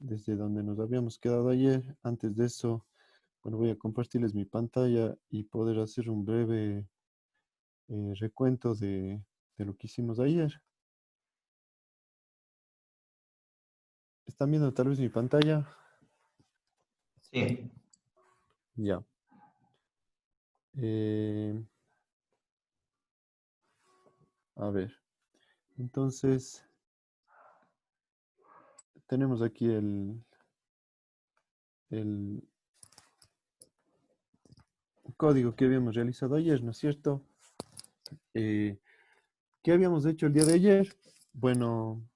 desde donde nos habíamos quedado ayer. Antes de eso, bueno, voy a compartirles mi pantalla y poder hacer un breve recuento de lo que hicimos ayer. ¿Están viendo tal vez mi pantalla? Sí. Ya. A ver, entonces tenemos aquí el código que habíamos realizado ayer, ¿no es cierto? ¿Qué habíamos hecho el día de ayer? Bueno,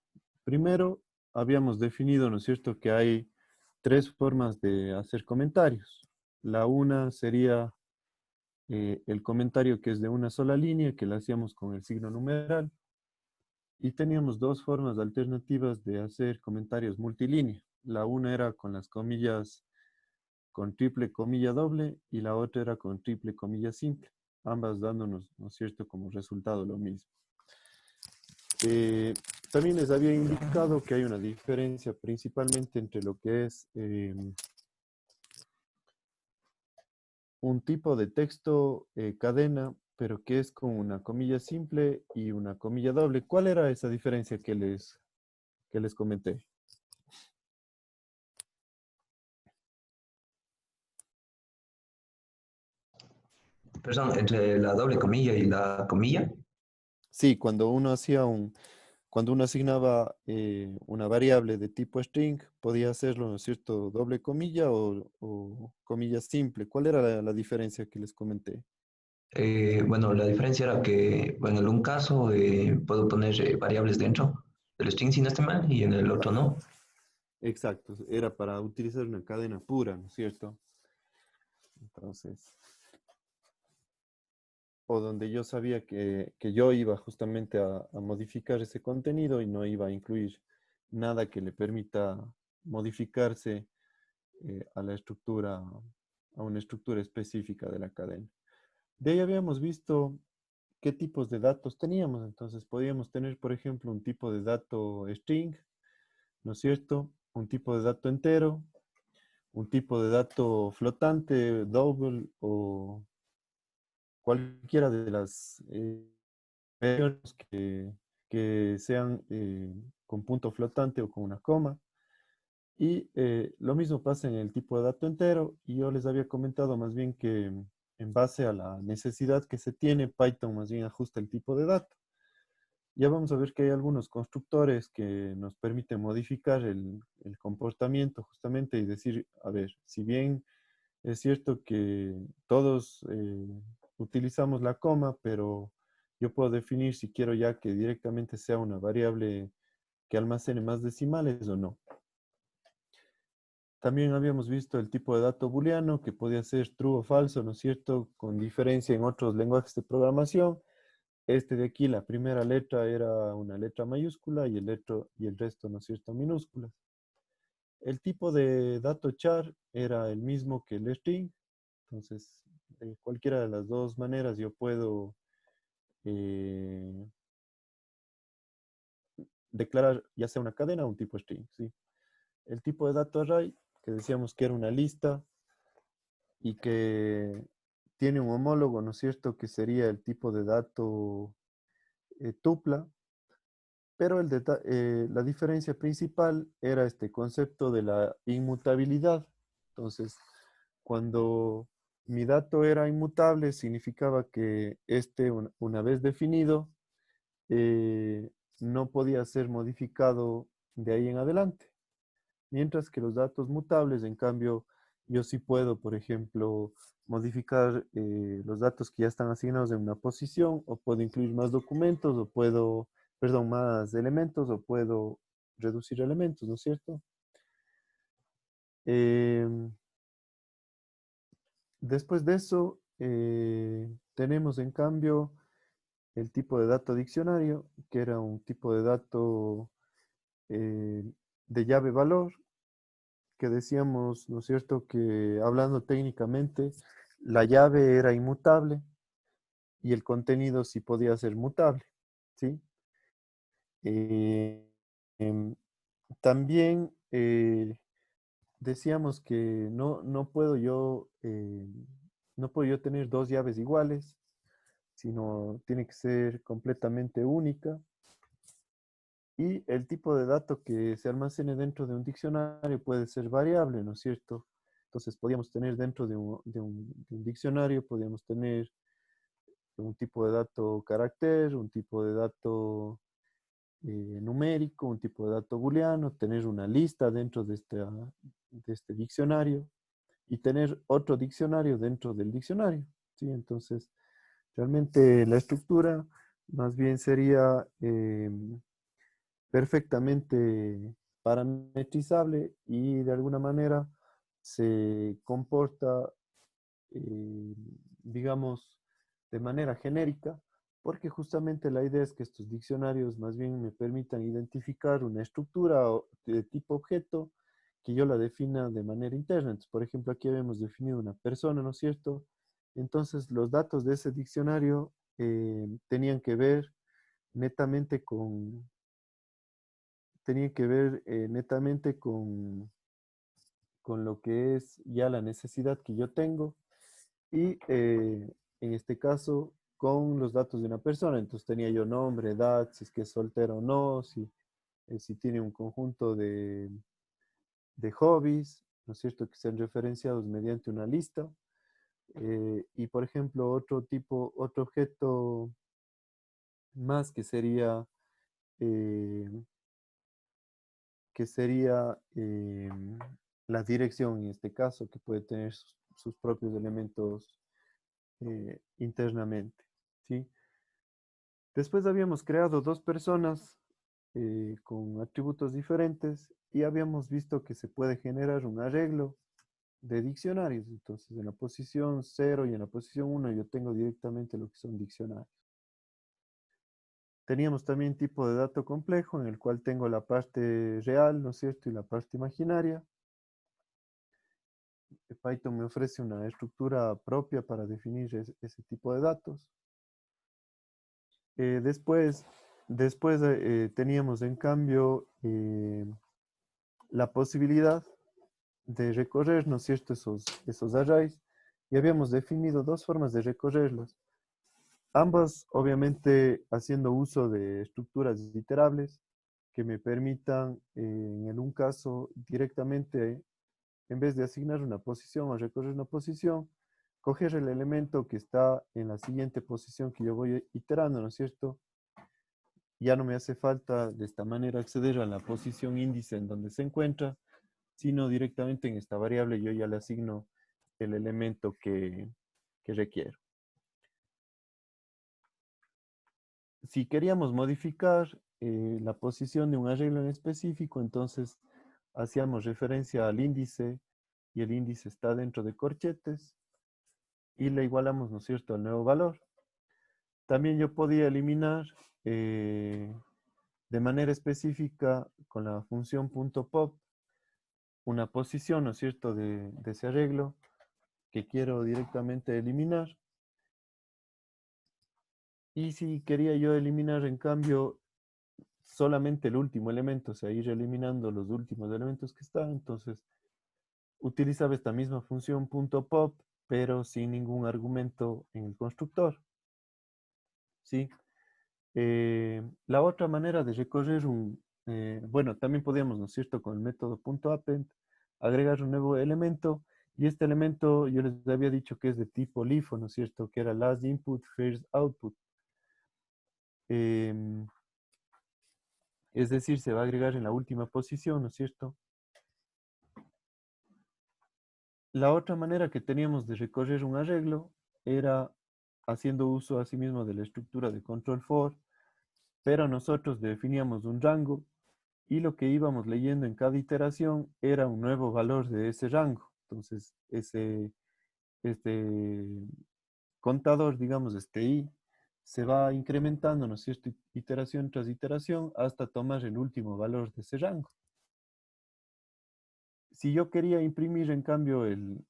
primero habíamos definido, ¿no es cierto?, que hay tres formas de hacer comentarios. La una sería el comentario que es de una sola línea, que la hacíamos con el signo numeral. Y teníamos dos formas alternativas de hacer comentarios multilínea. La una era con las comillas con triple comilla doble y la otra era con triple comilla simple, ambas dándonos, ¿no es cierto?, como resultado lo mismo. También les había indicado que hay una diferencia principalmente entre lo que es un tipo de texto cadena, pero que es con una comilla simple y una comilla doble. ¿Cuál era esa diferencia que les comenté? Perdón, entre la doble comilla y la comilla. Sí, cuando uno asignaba una variable de tipo string, podía hacerlo, ¿no es cierto?, doble comilla o comilla simple. ¿Cuál era la diferencia que les comenté? Bueno, la diferencia era que, bueno, en un caso puedo poner variables dentro del string si no esté mal y en el otro no. Exacto, era para utilizar una cadena pura, ¿no es cierto? Entonces, o donde yo sabía que yo iba justamente a modificar ese contenido y no iba a incluir nada que le permita modificarse a la estructura, a una estructura específica de la cadena. De ahí habíamos visto qué tipos de datos teníamos. Entonces podíamos tener, por ejemplo, un tipo de dato string, ¿no es cierto? Un tipo de dato entero, un tipo de dato flotante, double o cualquiera de las variables que sean con punto flotante o con una coma. Y lo mismo pasa en el tipo de dato entero. Y yo les había comentado más bien que en base a la necesidad que se tiene, Python más bien ajusta el tipo de dato. Ya vamos a ver que hay algunos constructores que nos permiten modificar el comportamiento justamente y decir, a ver, si bien es cierto que todos utilizamos la coma, pero yo puedo definir si quiero ya que directamente sea una variable que almacene más decimales o no. También habíamos visto el tipo de dato booleano que podía ser true o falso, ¿no es cierto? Con diferencia en otros lenguajes de programación. Este de aquí, la primera letra era una letra mayúscula y el resto, ¿no es cierto?, minúsculas. El tipo de dato char era el mismo que el string. Entonces, de cualquiera de las dos maneras yo puedo eh, declarar ya sea una cadena o un tipo string, ¿sí? El tipo de dato array, que decíamos que era una lista y que tiene un homólogo, ¿no es cierto?, que sería el tipo de dato tupla, pero la diferencia principal era este concepto de la inmutabilidad. Entonces, cuando mi dato era inmutable, significaba que una vez definido, eh, no podía ser modificado de ahí en adelante. Mientras que los datos mutables, en cambio, yo sí puedo, por ejemplo, modificar los datos que ya están asignados en una posición, o puedo incluir más documentos, o puedo, perdón, más elementos, o puedo reducir elementos, ¿no es cierto? Después de eso, tenemos en cambio el tipo de dato diccionario, que era un tipo de dato eh, de llave valor, que decíamos, ¿no es cierto?, que hablando técnicamente, la llave era inmutable y el contenido sí podía ser mutable, ¿sí? Eh, em, también decíamos que no puedo yo tener dos llaves iguales, sino tiene que ser completamente única. Y el tipo de dato que se almacene dentro de un diccionario puede ser variable, ¿no es cierto? Entonces, podríamos tener dentro de un diccionario, podríamos tener un tipo de dato carácter, un tipo de dato numérico, un tipo de dato booleano, tener una lista dentro de este diccionario y tener otro diccionario dentro del diccionario, ¿sí? Entonces, realmente la estructura más bien sería perfectamente parametrizable y de alguna manera se comporta, eh, digamos, de manera genérica, porque justamente la idea es que estos diccionarios más bien me permitan identificar una estructura de tipo objeto que yo la defina de manera interna. Entonces, por ejemplo, aquí habíamos definido una persona, ¿no es cierto? Entonces, los datos de ese diccionario tenían que ver netamente netamente con lo que es ya la necesidad que yo tengo y en este caso con los datos de una persona. Entonces tenía yo nombre, edad, si es que es soltero o no, si tiene un conjunto de hobbies, ¿no es cierto?, que sean referenciados mediante una lista. Y por ejemplo, otro objeto más eh, que sería la dirección en este caso, que puede tener sus propios elementos internamente, ¿sí? Después habíamos creado dos personas con atributos diferentes y habíamos visto que se puede generar un arreglo de diccionarios. Entonces, en la posición 0 y en la posición 1 yo tengo directamente lo que son diccionarios. Teníamos también tipo de dato complejo en el cual tengo la parte real, ¿no es cierto?, y la parte imaginaria. Python me ofrece una estructura propia para definir ese tipo de datos. Eh, después teníamos en cambio la posibilidad de recorrer, ¿no es cierto?, esos arrays y habíamos definido dos formas de recorrerlos. Ambas, obviamente, haciendo uso de estructuras iterables que me permitan, en un caso, directamente, en vez de asignar una posición o recorrer una posición, coger el elemento que está en la siguiente posición que yo voy iterando, ¿no es cierto? Ya no me hace falta de esta manera acceder a la posición índice en donde se encuentra, sino directamente en esta variable yo ya le asigno el elemento que requiero. Si queríamos modificar la posición de un arreglo en específico, entonces hacíamos referencia al índice y el índice está dentro de corchetes y le igualamos, ¿no es cierto?, al nuevo valor. También yo podía eliminar de manera específica con la función .pop una posición, ¿no es cierto?, de ese arreglo que quiero directamente eliminar. Y si quería yo eliminar, en cambio, solamente el último elemento, o sea, ir eliminando los últimos elementos que están, entonces utilizaba esta misma función .pop, pero sin ningún argumento en el constructor, ¿sí? La otra manera de recorrer bueno, también podíamos, ¿no es cierto?, con el método .append, agregar un nuevo elemento, y este elemento yo les había dicho que es de tipo LIFO, ¿no es cierto?, que era last input, first output. Em, es decir, se va a agregar en la última posición, ¿no es cierto? La otra manera que teníamos de recorrer un arreglo era haciendo uso asimismo de la estructura de control for, pero nosotros definíamos un rango y lo que íbamos leyendo en cada iteración era un nuevo valor de ese rango. Entonces, este contador, digamos, este i, se va incrementando, ¿no es cierto?, iteración tras iteración hasta tomar el último valor de ese rango. Si yo quería imprimir, en cambio, el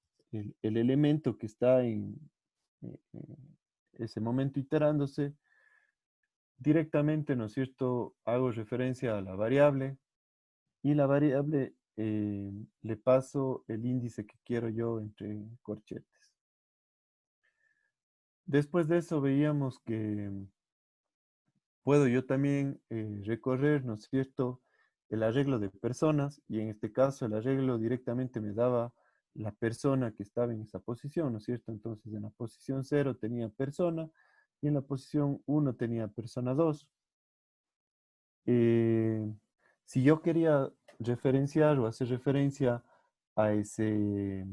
elemento que está en ese momento iterándose, directamente, ¿no es cierto?, hago referencia a la variable y la variable le paso el índice que quiero yo entre corchetes. Después de eso veíamos que puedo yo también recorrer, ¿no es cierto?, el arreglo de personas, y en este caso el arreglo directamente me daba la persona que estaba en esa posición, ¿no es cierto? Entonces en la posición 0 tenía persona y en la posición 1 tenía persona 2. Si yo quería referenciar o hacer referencia a ese,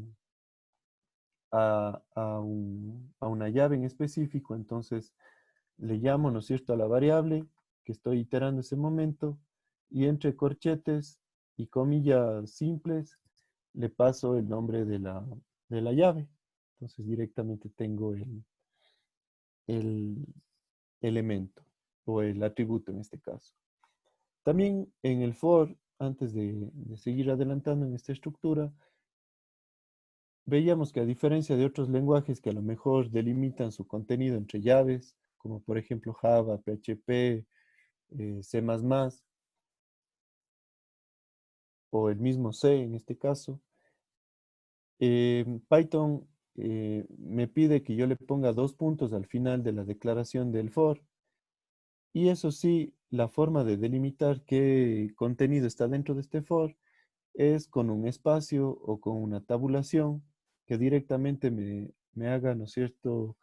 a una llave en específico, entonces le llamo, ¿no es cierto?, a la variable que estoy iterando en ese momento, y entre corchetes y comillas simples le paso el nombre de la llave. Entonces directamente tengo el elemento o el atributo en este caso. También en el for, antes de seguir adelantando en esta estructura, veíamos que a diferencia de otros lenguajes que a lo mejor delimitan su contenido entre llaves, como por ejemplo Java, PHP, C++, o el mismo C en este caso, Python me pide que yo le ponga 2 puntos al final de la declaración del for, y eso sí, la forma de delimitar qué contenido está dentro de este for es con un espacio o con una tabulación que directamente me haga, ¿no es cierto?,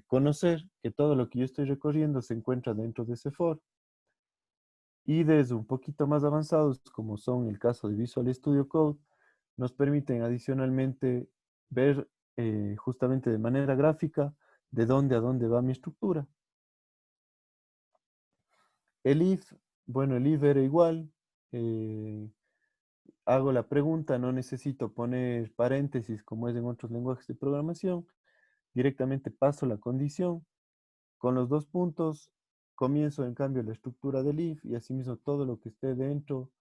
conocer que todo lo que yo estoy recorriendo se encuentra dentro de ese for. Y desde un poquito más avanzados, como son el caso de Visual Studio Code, nos permiten adicionalmente ver justamente de manera gráfica de dónde a dónde va mi estructura. El if, bueno, el if era igual. Hago la pregunta, no necesito poner paréntesis como es en otros lenguajes de programación. Directamente paso la condición. Con los 2 puntos comienzo en cambio la estructura del if, y asimismo todo lo que esté dentro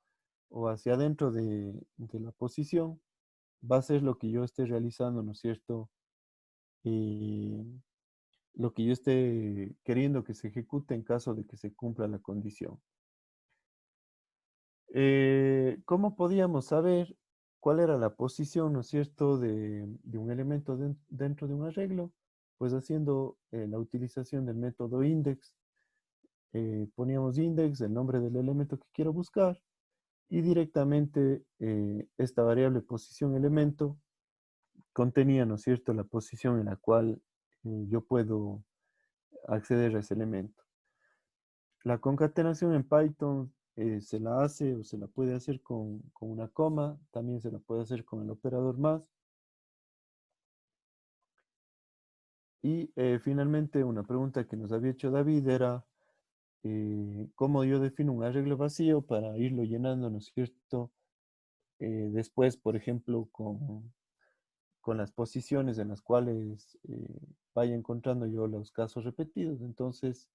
o hacia adentro de la posición va a ser lo que yo esté realizando, ¿no es cierto? Lo que yo esté queriendo que se ejecute en caso de que se cumpla la condición. ¿Cómo podíamos saber cuál era la posición, ¿no es cierto?, de un elemento dentro de un arreglo? Pues haciendo la utilización del método index. Poníamos index, el nombre del elemento que quiero buscar, y directamente esta variable posición elemento contenía, ¿no es cierto?, la posición en la cual yo puedo acceder a ese elemento. La concatenación en Python se la hace o se la puede hacer con una coma, también se la puede hacer con el operador más. Y finalmente una pregunta que nos había hecho David era cómo yo defino un arreglo vacío para irlo llenando, ¿no es cierto? Después, por ejemplo, con las posiciones en las cuales vaya encontrando yo los casos repetidos. Entonces,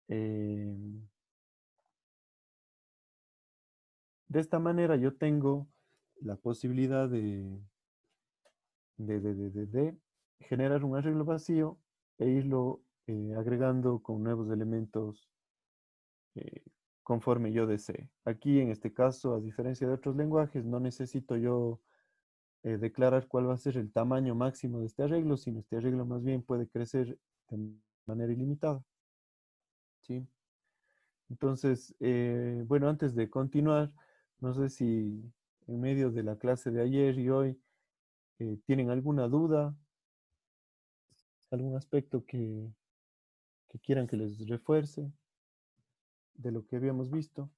de esta manera yo tengo la posibilidad de generar un arreglo vacío e irlo agregando con nuevos elementos eh, conforme yo desee. Aquí en este caso, a diferencia de otros lenguajes, no necesito yo declarar cuál va a ser el tamaño máximo de este arreglo, sino este arreglo más bien puede crecer de manera ilimitada. ¿Sí? Entonces, bueno, antes de continuar, no sé si en medio de la clase de ayer y hoy tienen alguna duda, algún aspecto que quieran que les refuerce de lo que habíamos visto.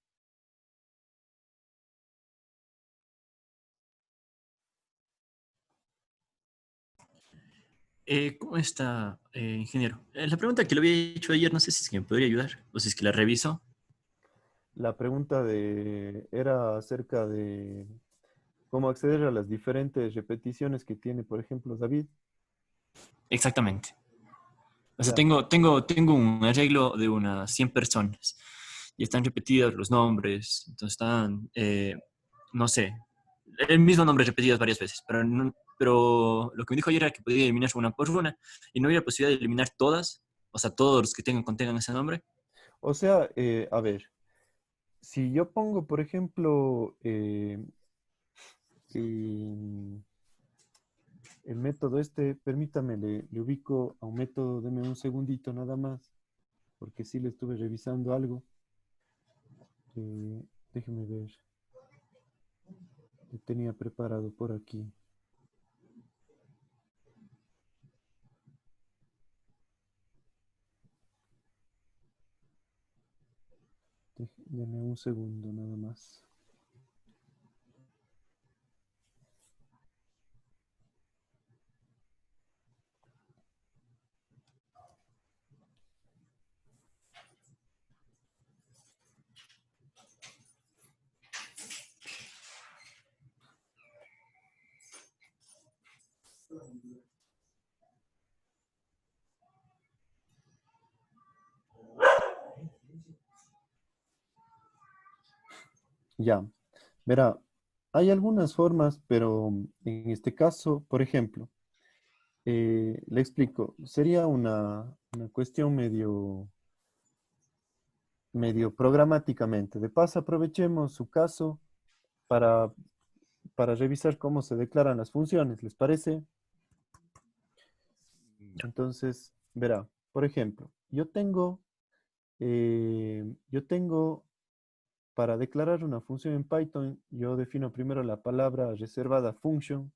¿Cómo está, ingeniero? La pregunta que le había hecho ayer, no sé si es que me podría ayudar, o si es que la reviso. La pregunta era acerca de cómo acceder a las diferentes repeticiones que tiene, por ejemplo, David. Exactamente. O sea, Ya. tengo un arreglo de unas 100 personas y están repetidos los nombres, entonces están, no sé, el mismo nombre repetido varias veces, pero lo que me dijo ayer era que podía eliminar una por una y no había posibilidad de eliminar todas, o sea, todos los que contengan ese nombre. O sea, a ver, si yo pongo, por ejemplo, el método este, permítame, le ubico a un método, deme un segundito nada más, porque sí le estuve revisando algo. Déjeme ver. Lo tenía preparado por aquí. Deme un segundo nada más. Ya, verá, hay algunas formas, pero en este caso, por ejemplo, le explico, sería una cuestión medio programáticamente. De paso, aprovechemos su caso para, para revisar cómo se declaran las funciones, ¿les parece? Ya. Entonces, verá, por ejemplo, yo tengo para declarar una función en Python, yo defino primero la palabra reservada function,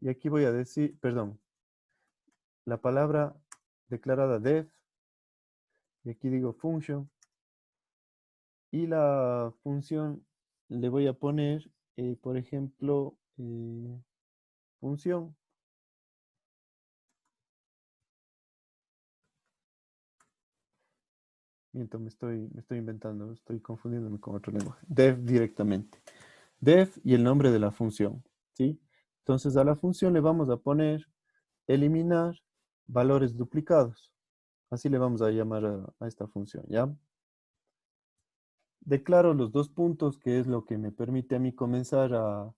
y aquí voy a decir, perdón, la palabra declarada def, y aquí digo function, y la función le voy a poner, por ejemplo, función. Miento, me estoy inventando, estoy confundiéndome con otro lenguaje. Def directamente. Def y el nombre de la función, ¿sí? Entonces a la función le vamos a poner eliminar valores duplicados. Así le vamos a llamar a esta función, ¿ya? Declaro los dos puntos, que es lo que me permite a mí comenzar a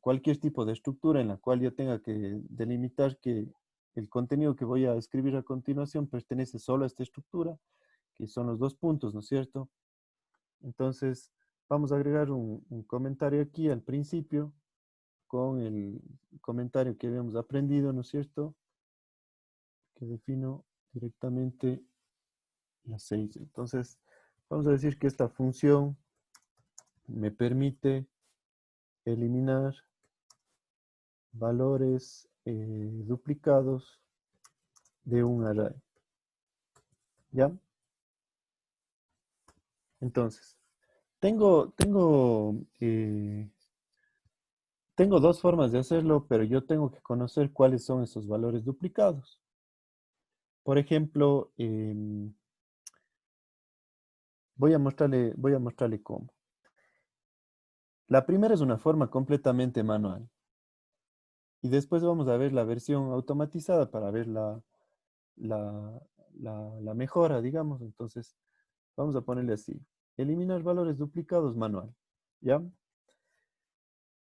cualquier tipo de estructura en la cual yo tenga que delimitar que el contenido que voy a escribir a continuación pertenece solo a esta estructura, que son los dos puntos, ¿no es cierto? Entonces, vamos a agregar un comentario aquí al principio con el comentario que habíamos aprendido, ¿no es cierto? Que defino directamente las 6. Entonces, vamos a decir que esta función me permite eliminar valores duplicados de un array. ¿Ya? Entonces, tengo dos formas de hacerlo, pero yo tengo que conocer cuáles son esos valores duplicados. Por ejemplo, voy a mostrarle cómo. La primera es una forma completamente manual. Y después vamos a ver la versión automatizada para ver la, la mejora, digamos. Entonces, vamos a ponerle así. Eliminar valores duplicados manual. ¿Ya?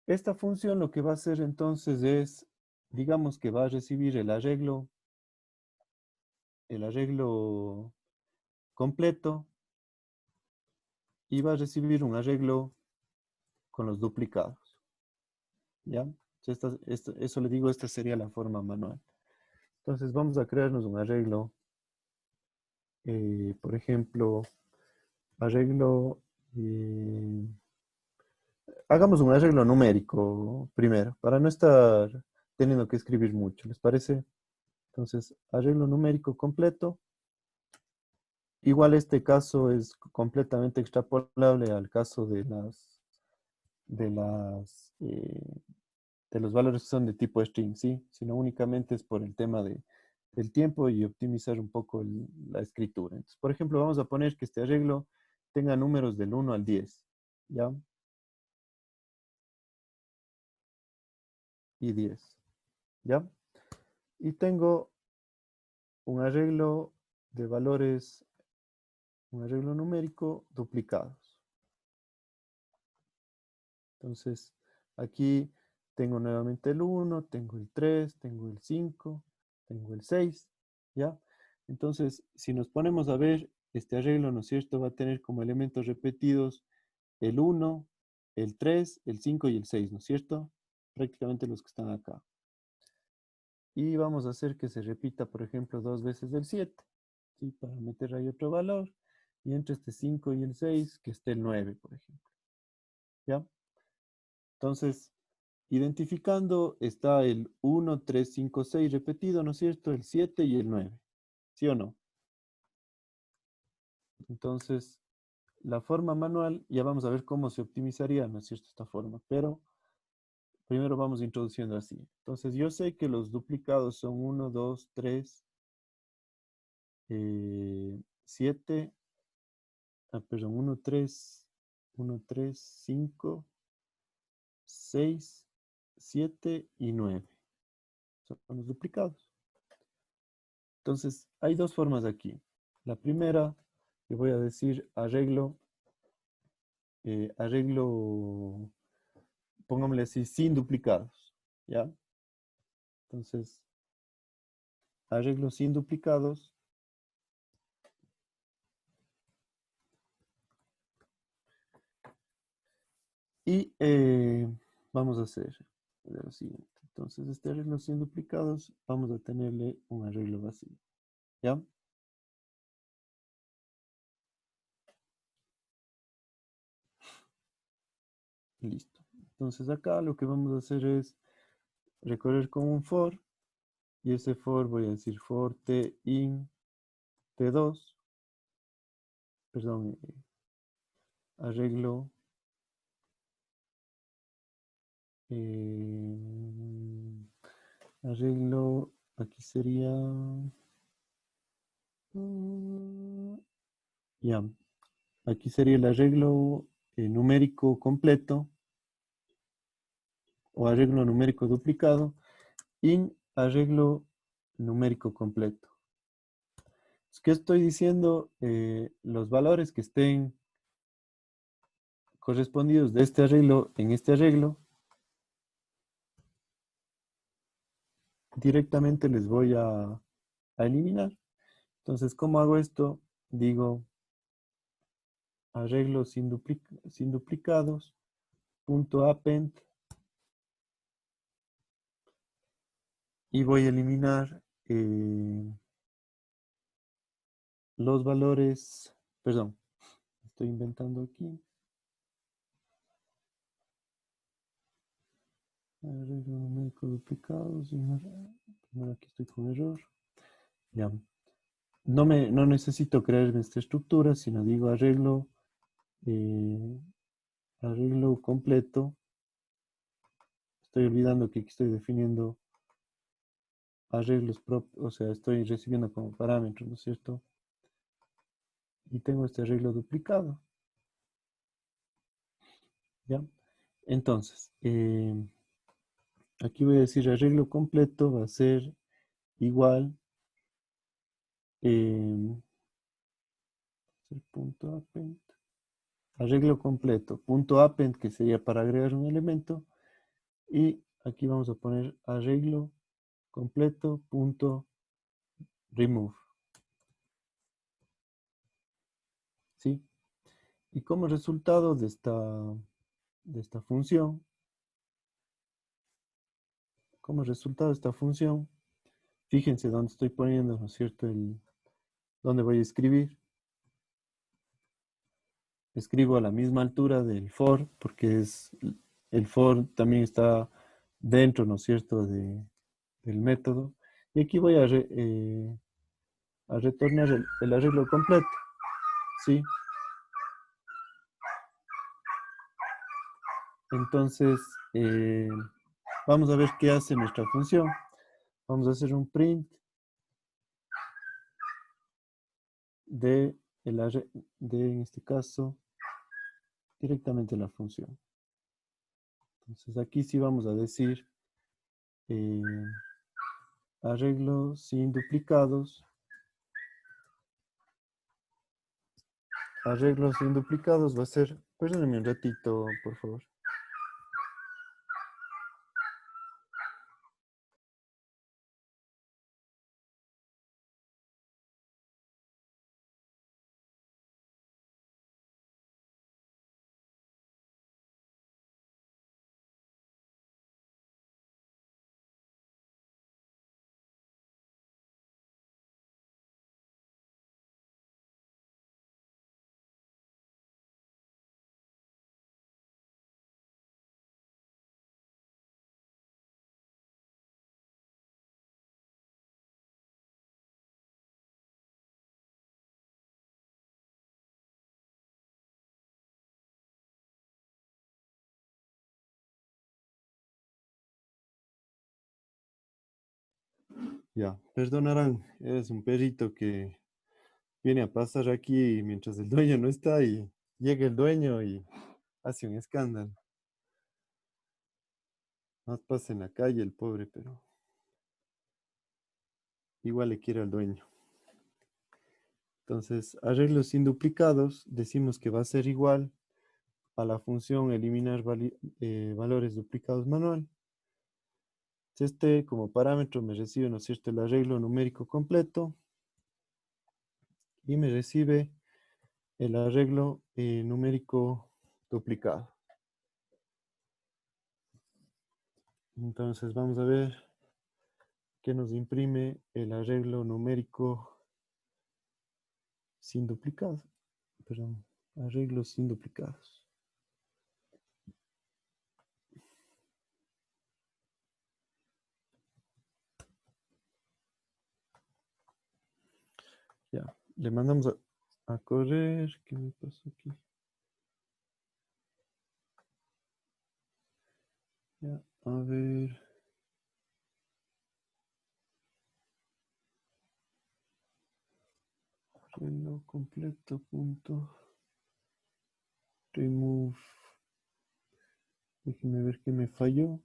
Esta función lo que va a hacer entonces es, digamos que va a recibir el arreglo completo y va a recibir un arreglo con los duplicados. ¿Ya? Eso le digo, esta sería la forma manual. Entonces vamos a crearnos un arreglo, por ejemplo, arreglo, eh, hagamos un arreglo numérico primero, para no estar teniendo que escribir mucho, ¿les parece? Entonces, arreglo numérico completo. Igual este caso es completamente extrapolable al caso de las, de los valores que son de tipo string, ¿sí? Sino únicamente es por el tema del tiempo y optimizar un poco la escritura. Entonces, por ejemplo, vamos a poner que este arreglo tenga números del 1 al 10, ¿ya? Y 10, ¿ya? Y tengo un arreglo de valores, un arreglo numérico duplicados. Entonces, aquí tengo nuevamente el 1, tengo el 3, tengo el 5, tengo el 6, ¿ya? Entonces, si nos ponemos a ver este arreglo, ¿no es cierto?, va a tener como elementos repetidos el 1, el 3, el 5 y el 6, ¿no es cierto? Prácticamente los que están acá. Y vamos a hacer que se repita, por ejemplo, 2 veces el 7, ¿sí? Para meter ahí otro valor. Y entre este 5 y el 6, que esté el 9, por ejemplo. ¿Ya? Entonces, identificando, está el 1, 3, 5, 6 repetido, ¿no es cierto? El 7 y el 9. ¿Sí o no? Entonces, la forma manual, ya vamos a ver cómo se optimizaría, ¿no es cierto?, esta forma. Pero primero vamos introduciendo así. Entonces, yo sé que los duplicados son 1, 2, 3, 7, perdón, 1, 3, 1, 3, 5, 6, 7 y 9. Son los duplicados. Entonces, hay dos formas aquí. La primera, que voy a decir arreglo, pongámosle así, sin duplicados, ¿ya? Entonces, arreglo sin duplicados. Y vamos a hacer lo siguiente. Entonces, este arreglo sin duplicados, vamos a tenerle un arreglo vacío, ¿ya? Listo. Entonces, acá lo que vamos a hacer es recorrer con un for, y ese for voy a decir for t in t2, perdón, arreglo arreglo, aquí sería ya, aquí sería el arreglo numérico completo o arreglo numérico duplicado in arreglo numérico completo. ¿Qué estoy diciendo? Los valores que estén correspondidos de este arreglo en este arreglo, directamente les voy a eliminar. Entonces, ¿cómo hago esto? Digo arreglo sin duplicados, punto append, y voy a eliminar los valores, perdón, estoy inventando aquí. Arreglo numérico duplicados, primero aquí estoy con error. Ya. No necesito crearme esta estructura, sino digo arreglo completo. Estoy olvidando que aquí estoy definiendo arreglos propios, o sea, estoy recibiendo como parámetro, ¿no es cierto? Y tengo este arreglo duplicado. ¿Ya? Entonces, aquí voy a decir arreglo completo va a ser igual punto append, arreglo completo, punto append, que sería para agregar un elemento, y aquí vamos a poner arreglo completo punto remove. ¿Sí? Y como resultado de esta función, fíjense dónde estoy poniendo, ¿no es cierto?, dónde voy a escribir. Escribo a la misma altura del for, porque el for también está dentro, ¿no es cierto?, del método. Y aquí voy a retornar el arreglo completo, ¿sí? Entonces, vamos a ver qué hace nuestra función. Vamos a hacer un print de en este caso, directamente la función. Entonces, aquí sí vamos a decir arreglo sin duplicados. Arreglo sin duplicados va a ser, perdónenme un ratito, por favor. Ya, perdonarán, es un perrito que viene a pasar aquí mientras el dueño no está y llega el dueño y hace un escándalo. Más pasa en la calle el pobre, pero igual le quiere al dueño. Entonces, arreglos sin duplicados, decimos que va a ser igual a la función eliminar valores duplicados manual. Este como parámetro me recibe, ¿no es cierto?, el arreglo numérico completo y me recibe el arreglo numérico duplicado. Entonces vamos a ver qué nos imprime el arreglo numérico sin duplicados. Perdón, arreglos sin duplicados. Ya, le mandamos a correr. ¿Qué me pasó aquí? Ya, a ver. Arreglo completo punto remove. Déjenme ver qué me falló.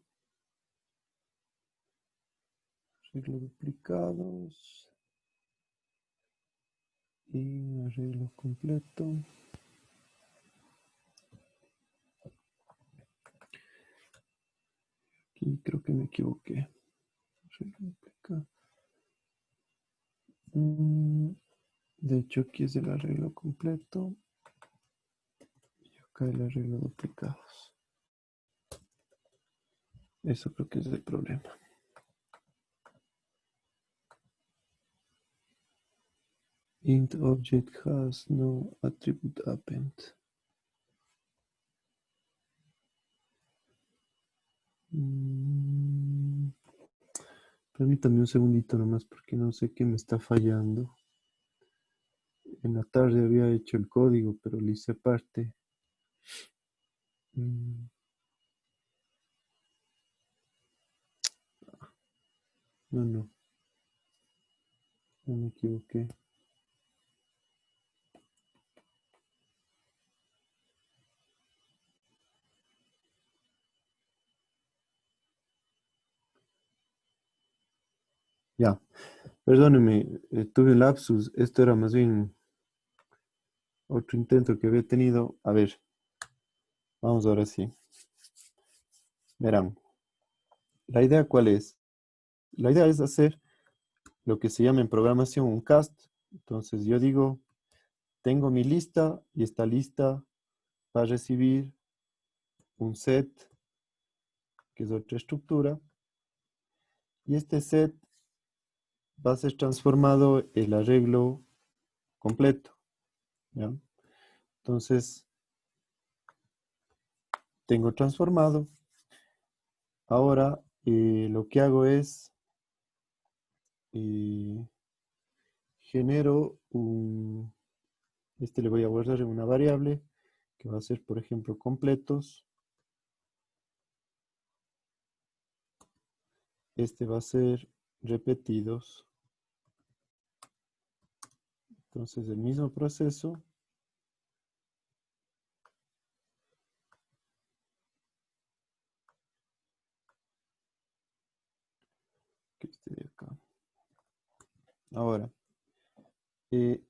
Arreglo duplicados. Y arreglo completo. Aquí creo que me equivoqué. Arreglo duplicado. De hecho, aquí es el arreglo completo. Y acá el arreglo duplicados. Eso creo que es el problema. Int object has no attribute append. Permítame un segundito nomás porque no sé qué me está fallando. En la tarde había hecho el código, pero le hice parte. No me equivoqué. Ya, perdóneme, tuve un lapsus. Esto era más bien otro intento que había tenido. A ver, vamos ahora sí. Verán, ¿la idea cuál es? La idea es hacer lo que se llama en programación un cast. Entonces yo digo, tengo mi lista y esta lista va a recibir un set, que es otra estructura, y este set va a ser transformado el arreglo completo. ¿Ya? Entonces, tengo transformado. Ahora lo que hago es genero un, le voy a guardar en una variable que va a ser, por ejemplo, completos. Este va a ser repetidos. Entonces, el mismo proceso. Que este de acá. Ahora,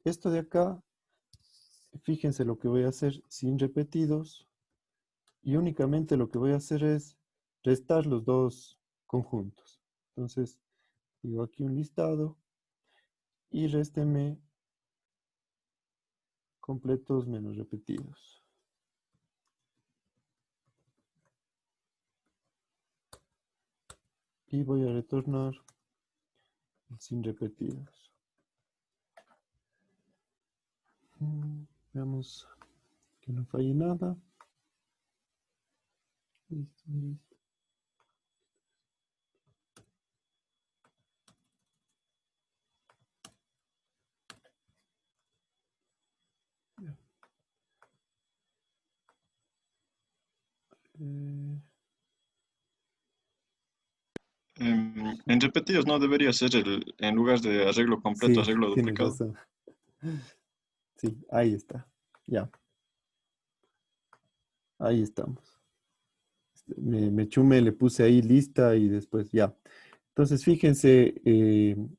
esto de acá, fíjense lo que voy a hacer sin repetidos. Y únicamente lo que voy a hacer es restar los dos conjuntos. Entonces, digo aquí un listado y résteme completos menos repetidos. Y voy a retornar sin repetidos. Veamos que no falle nada. Listo, listo. en repetidos no debería ser en lugar de arreglo completo, Sí, arreglo tienes duplicado. razón. Sí, ahí está. Ya, ahí estamos. Me chumé, le puse ahí lista y después ya. Entonces, fíjense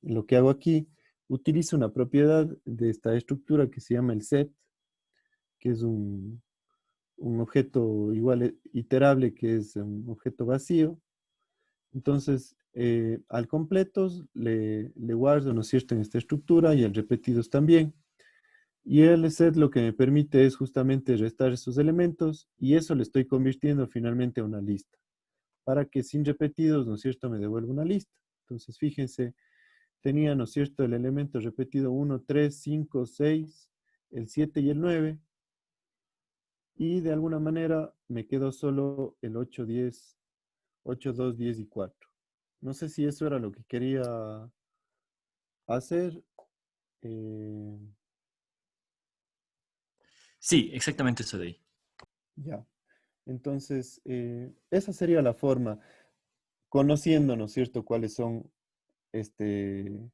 lo que hago aquí. Utilizo una propiedad de esta estructura que se llama el set, que es un objeto igual iterable, que es un objeto vacío. Entonces, al completos le guardo, ¿no es cierto?, en esta estructura y al repetidos también. Y el set lo que me permite es justamente restar esos elementos y eso le estoy convirtiendo finalmente a una lista para que sin repetidos, ¿no es cierto?, me devuelva una lista. Entonces, fíjense, tenía, ¿no es cierto?, el elemento repetido 1, 3, 5, 6, el 7 y el 9. Y de alguna manera me quedó solo el 8, 10, 8, 2, 10 y 4. No sé si eso era lo que quería hacer. eh, Sí, exactamente eso de ahí. ya. Entonces, esa sería la forma, conociendo, ¿no es cierto?, cuáles son este,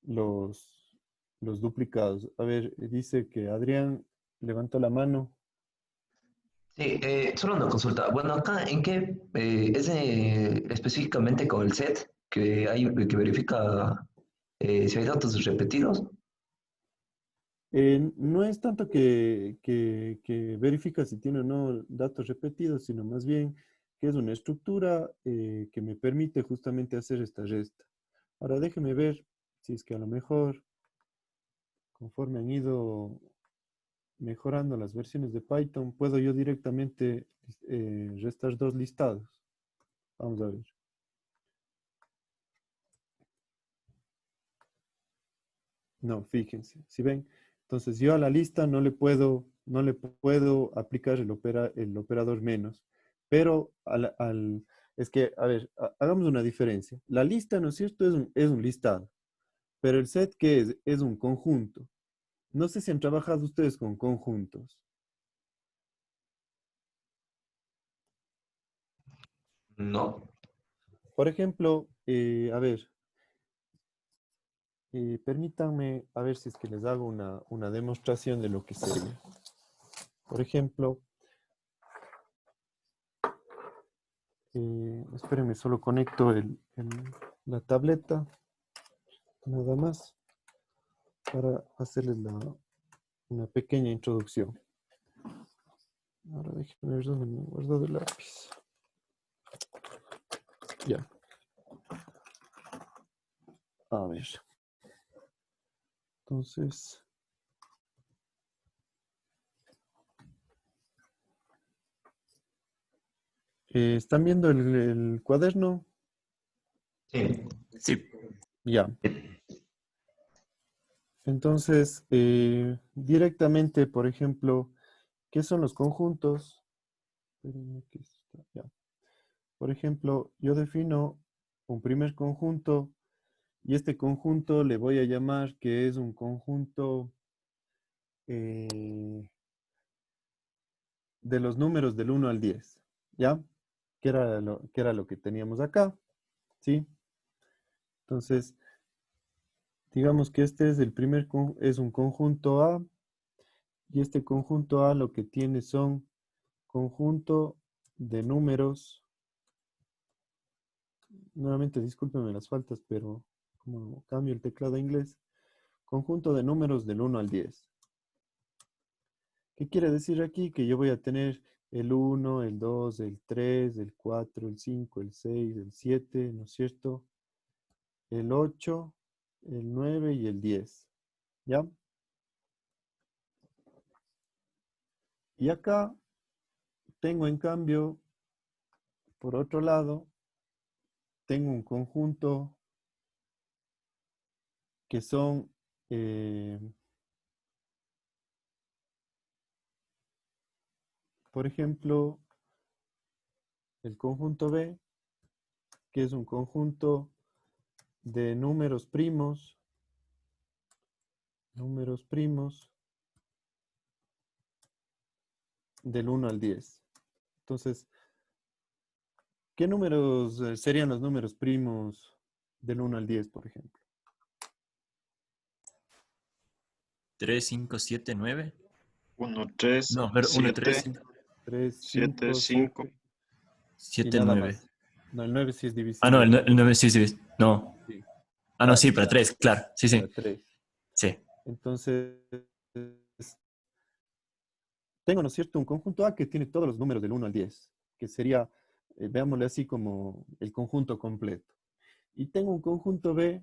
los, los duplicados. A ver, dice que Adrián levantó la mano. Sí, solo una consulta. Bueno, acá, ¿en qué es específicamente con el set que hay que verifica si hay datos repetidos? No es tanto que verifica si tiene o no datos repetidos, sino más bien que es una estructura que me permite justamente hacer esta resta. Ahora déjeme ver si es que a lo mejor, conforme han ido mejorando las versiones de Python, puedo yo directamente restar dos listados. Vamos a ver. No, fíjense, si ven, entonces yo a la lista no le puedo aplicar el operador menos, pero es que, a ver, hagamos una diferencia. La lista, ¿no es cierto? Es un listado, pero el set, ¿qué es? Es un conjunto. No sé si han trabajado ustedes con conjuntos. No. Por ejemplo, a ver, permítanme a ver si es que les hago una demostración de lo que sería. Por ejemplo, espérenme, solo conecto la tableta, nada más, para hacerles una pequeña introducción. Ahora déjenme ver dónde me he guardado el lápiz. Ya. A ver. Entonces, ¿están viendo el cuaderno? Sí. Sí, Ya. Entonces, directamente, por ejemplo, ¿qué son los conjuntos? Espérenme que está, ya. Por ejemplo, yo defino un primer conjunto y este conjunto le voy a llamar que es un conjunto eh, de los números del 1 al 10, ¿ya? Que era lo que teníamos acá, ¿sí? Entonces, digamos que este es es un conjunto A y este conjunto A lo que tiene son conjunto de números. Nuevamente, discúlpenme las faltas, pero como cambio el teclado a inglés, conjunto de números del 1 al 10. ¿Qué quiere decir aquí? Que yo voy a tener el 1, el 2, el 3, el 4, el 5, el 6, el 7, ¿no es cierto? El 8, el 9 y el 10. ¿Ya? Y acá tengo en cambio, por otro lado, tengo un conjunto que son, eh, por ejemplo, el conjunto B, que es un conjunto de números primos del 1 al 10. Entonces, ¿qué números serían los números primos? Del 1 al 10, por ejemplo. 3, 5, 7, 9. 1, 3, No, pero 1, 3, 7, 5, 3, 7, 5, 5. 7 y 7, nada 9. más. No, el 9 sí es Ah, no, divisible por el 9 sí, sí. No. sí. Ah, no, sí, Claro, para 3, claro. Sí, para sí. 3. Sí. Entonces, tengo, ¿no es cierto?, un conjunto A que tiene todos los números del 1 al 10, que sería, veámosle así como el conjunto completo. Y tengo un conjunto B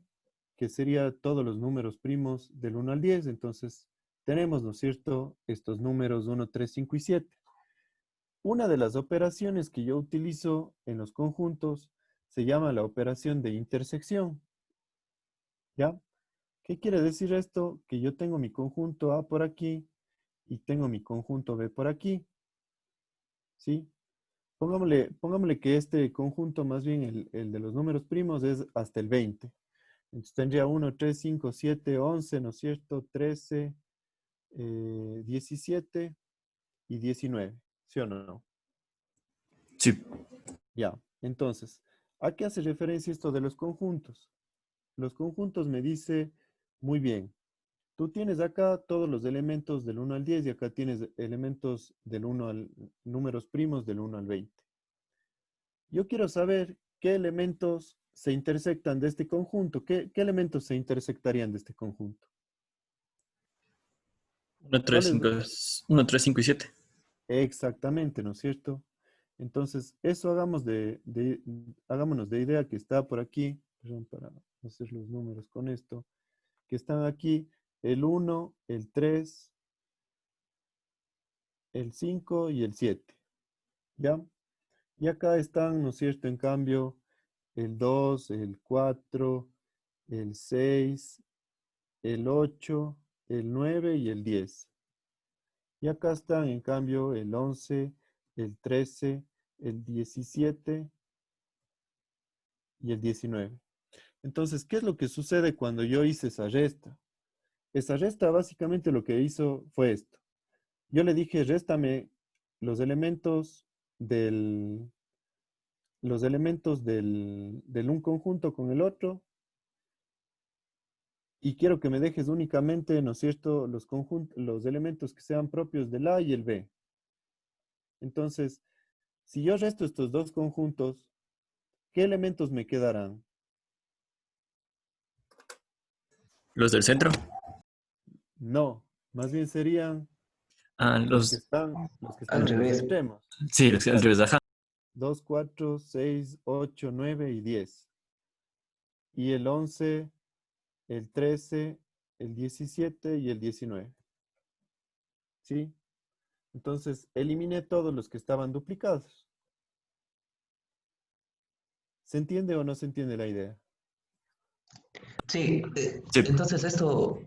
que sería todos los números primos del 1 al 10. Entonces, tenemos, ¿no es cierto?, estos números 1, 3, 5 y 7. Una de las operaciones que yo utilizo en los conjuntos se llama la operación de intersección, ¿ya? ¿Qué quiere decir esto? Que yo tengo mi conjunto A por aquí y tengo mi conjunto B por aquí, ¿sí? Pongámosle que este conjunto, más bien el de los números primos, es hasta el 20. Entonces tendría 1, 3, 5, 7, 11, ¿no es cierto? 13, 17 y 19, ¿sí o no? Sí. Ya, entonces, ¿a qué hace referencia esto de los conjuntos? Los conjuntos me dice, muy bien, tú tienes acá todos los elementos del 1 al 10 y acá tienes elementos números primos del 1 al 20. Yo quiero saber qué elementos se intersectan de este conjunto, qué elementos se intersectarían de este conjunto. 1, 3, ¿Cuáles? 5, 1, 3, 5 y 7. Exactamente, ¿no es cierto? Entonces, eso hagámonos de idea que está por aquí, perdón, para hacer los números con esto, que están aquí el 1, el 3, el 5 y el 7, ¿ya? Y acá están, ¿no es cierto?, en cambio, el 2, el 4, el 6, el 8, el 9 y el 10. Y acá están, en cambio, el 11, el 13, el 17 y el 19. Entonces, ¿qué es lo que sucede cuando yo hice esa resta? Esa resta básicamente lo que hizo fue esto. Yo le dije, réstame los elementos del, del un conjunto con el otro y quiero que me dejes únicamente, ¿no es cierto?, los elementos que sean propios del A y el B. Entonces, si yo resto estos dos conjuntos, ¿qué elementos me quedarán? ¿Los del centro? No, más bien serían Ah, los que Al están en los revés. extremos. sí, los del revés, Exacto. ajá. 2, 4, 6, 8, 9 y 10. Y el 11, el 13, el 17 y el 19. ¿Sí? Entonces, eliminé todos los que estaban duplicados. ¿Se entiende o no se entiende la idea? Sí, Sí, entonces esto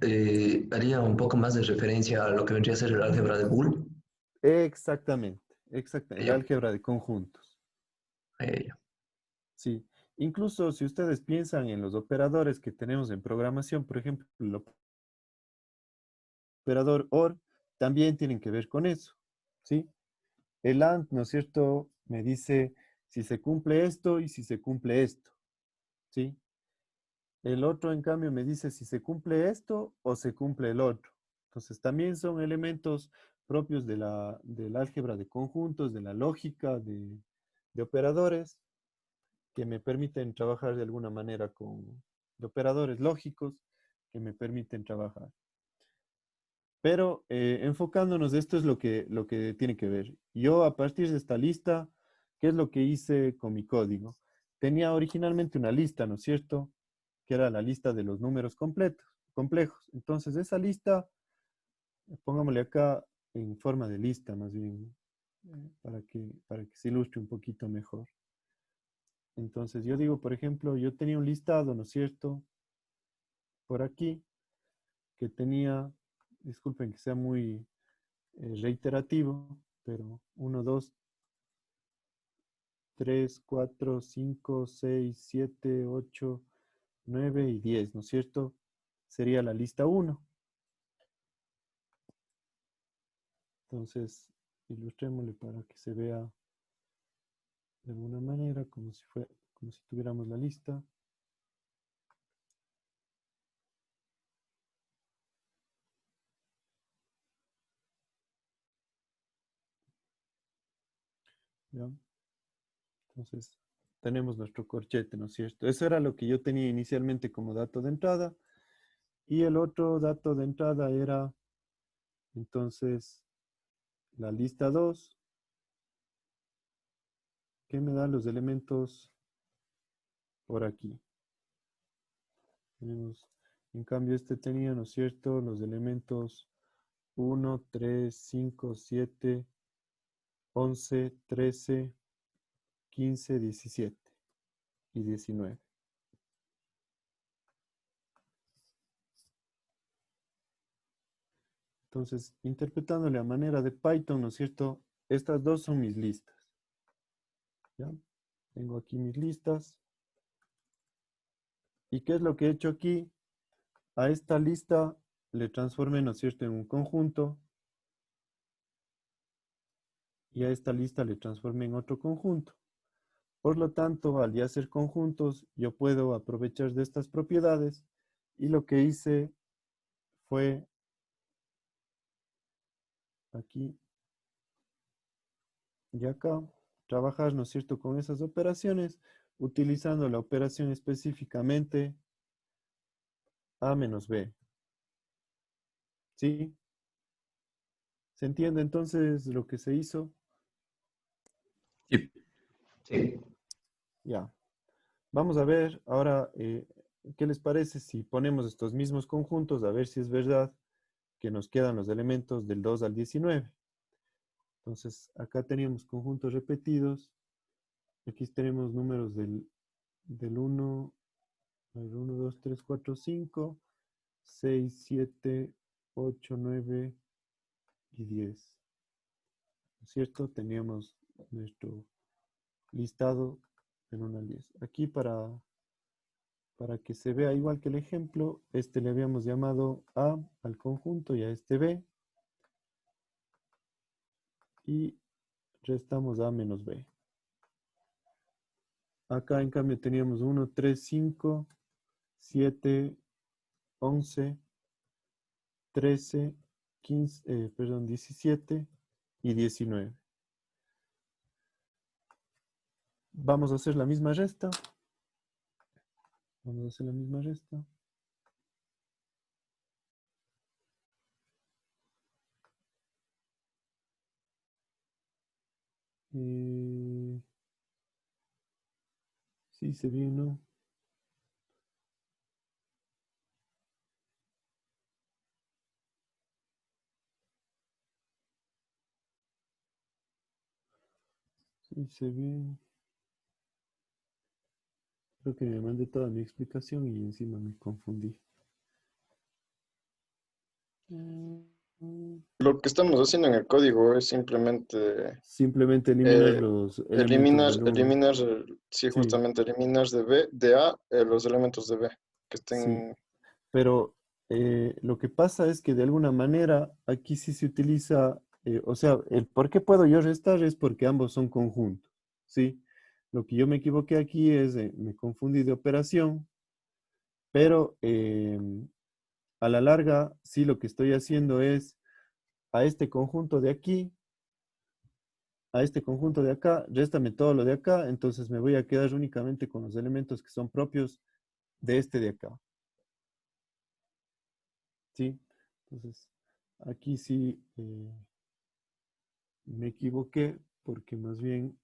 haría un poco más de referencia a lo que vendría a ser el álgebra de Boole. Exactamente, exactamente. El Ya, álgebra de conjuntos. ya. Sí. Incluso si ustedes piensan en los operadores que tenemos en programación, por ejemplo, el operador OR, también tienen que ver con eso. ¿Sí? El AND, ¿no es cierto?, me dice si se cumple esto y si se cumple esto. ¿Sí? El otro, en cambio, me dice si se cumple esto o se cumple el otro. Entonces, también son elementos propios del álgebra de conjuntos, de la lógica de operadores, que me permiten trabajar de alguna manera de operadores lógicos que me permiten trabajar. Pero enfocándonos, esto es lo que tiene que ver. Yo, a partir de esta lista, ¿qué es lo que hice con mi código? Tenía originalmente una lista, ¿no es cierto?, que era la lista de los números complejos. Entonces, esa lista, pongámosle acá en forma de lista, más bien, para que se ilustre un poquito mejor. Entonces, yo digo, por ejemplo, yo tenía un listado, ¿no es cierto?, por aquí, que tenía, disculpen que sea muy reiterativo, pero 1, 2, 3, 4, 5, 6, 7, 8, 9 y 10, ¿no es cierto? Sería la lista 1. Entonces, ilustrémosle para que se vea de alguna manera como si tuviéramos la lista. ¿ya? Entonces, tenemos nuestro corchete, ¿no es cierto? Eso era lo que yo tenía inicialmente como dato de entrada. Y el otro dato de entrada era, entonces, la lista 2, que me da los elementos por aquí. Tenemos, en cambio, este tenía, ¿no es cierto?, los elementos 1, 3, 5, 7, 11, 13, 15, 17 y 19. Entonces, interpretándole a manera de Python, ¿no es cierto? Estas dos son mis listas. ¿Ya? Tengo aquí mis listas. ¿Y qué es lo que he hecho aquí? A esta lista le transformé, ¿no es cierto?, en un conjunto. Y a esta lista le transformé en otro conjunto. Por lo tanto, al ya hacer conjuntos, yo puedo aprovechar de estas propiedades. Y lo que hice fue aquí y acá, trabajar, ¿no es cierto?, con esas operaciones, utilizando la operación específicamente A menos B. ¿Sí? ¿Se entiende entonces lo que se hizo? Sí. Sí. Ya. Vamos a ver ahora, ¿qué les parece si ponemos estos mismos conjuntos a ver si es verdad que nos quedan los elementos del 2 al 19? Entonces, acá teníamos conjuntos repetidos. Aquí tenemos números del 1, 1, 2, 3, 4, 5, 6, 7, 8, 9 y 10. ¿No es cierto? Teníamos nuestro listado del 1 al 10. Aquí para que se vea igual que el ejemplo, este le habíamos llamado A al conjunto y a este B. Y restamos A menos B. Acá en cambio teníamos 1, 3, 5, 7, 11, 13, 15, 17 y 19. Vamos a hacer la misma resta. Vamos a hacer la misma resta. Sí, se vino. Sí, se bien. Creo que me mandé toda mi explicación y encima me confundí. Lo que estamos haciendo en el código es simplemente Simplemente eliminar eh, los elementos del 1. eliminar, sí, Sí, justamente eliminar de A los elementos de B que sí. estén. Pero lo que pasa es que de alguna manera aquí sí se utiliza, o sea, el por qué puedo yo restar es porque ambos son conjuntos, ¿sí? Lo que yo me equivoqué aquí es, me confundí de operación, pero a la larga sí lo que estoy haciendo es a este conjunto de aquí, a este conjunto de acá, réstame todo lo de acá, entonces me voy a quedar únicamente con los elementos que son propios de este de acá. ¿Sí? Entonces, aquí sí me equivoqué porque más bien,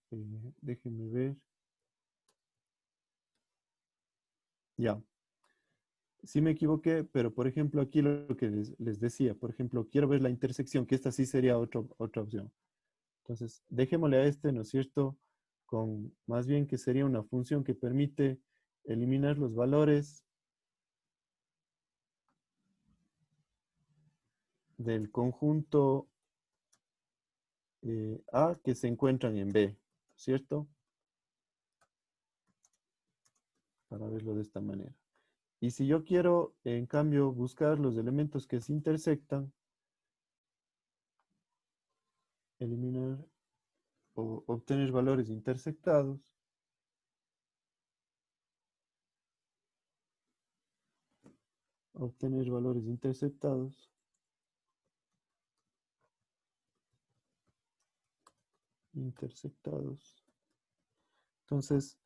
déjenme ver. Ya, sí me equivoqué, pero por ejemplo aquí lo que les decía, por ejemplo, quiero ver la intersección, que esta sí sería otra opción. Entonces, dejémosle a este, ¿no es cierto? Con más bien que sería una función que permite eliminar los valores del conjunto A que se encuentran en B, ¿cierto? Para verlo de esta manera. Y si yo quiero, en cambio, buscar los elementos que se intersectan, eliminar o obtener valores intersectados, obtener valores interceptados, intersectados. Entonces,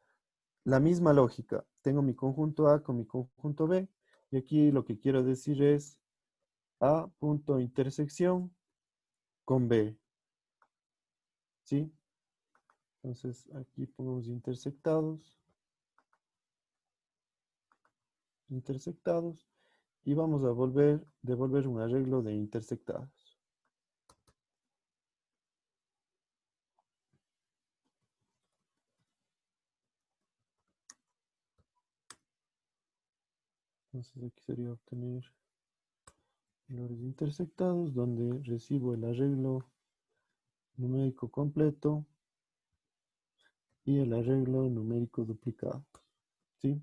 la misma lógica. Tengo mi conjunto A con mi conjunto B. Y aquí lo que quiero decir es A punto intersección con B. ¿Sí? Entonces, aquí ponemos intersectados. Intersectados. Y vamos a devolver un arreglo de intersectados. Entonces aquí sería obtener valores intersectados donde recibo el arreglo numérico completo y el arreglo numérico duplicado. ¿Sí?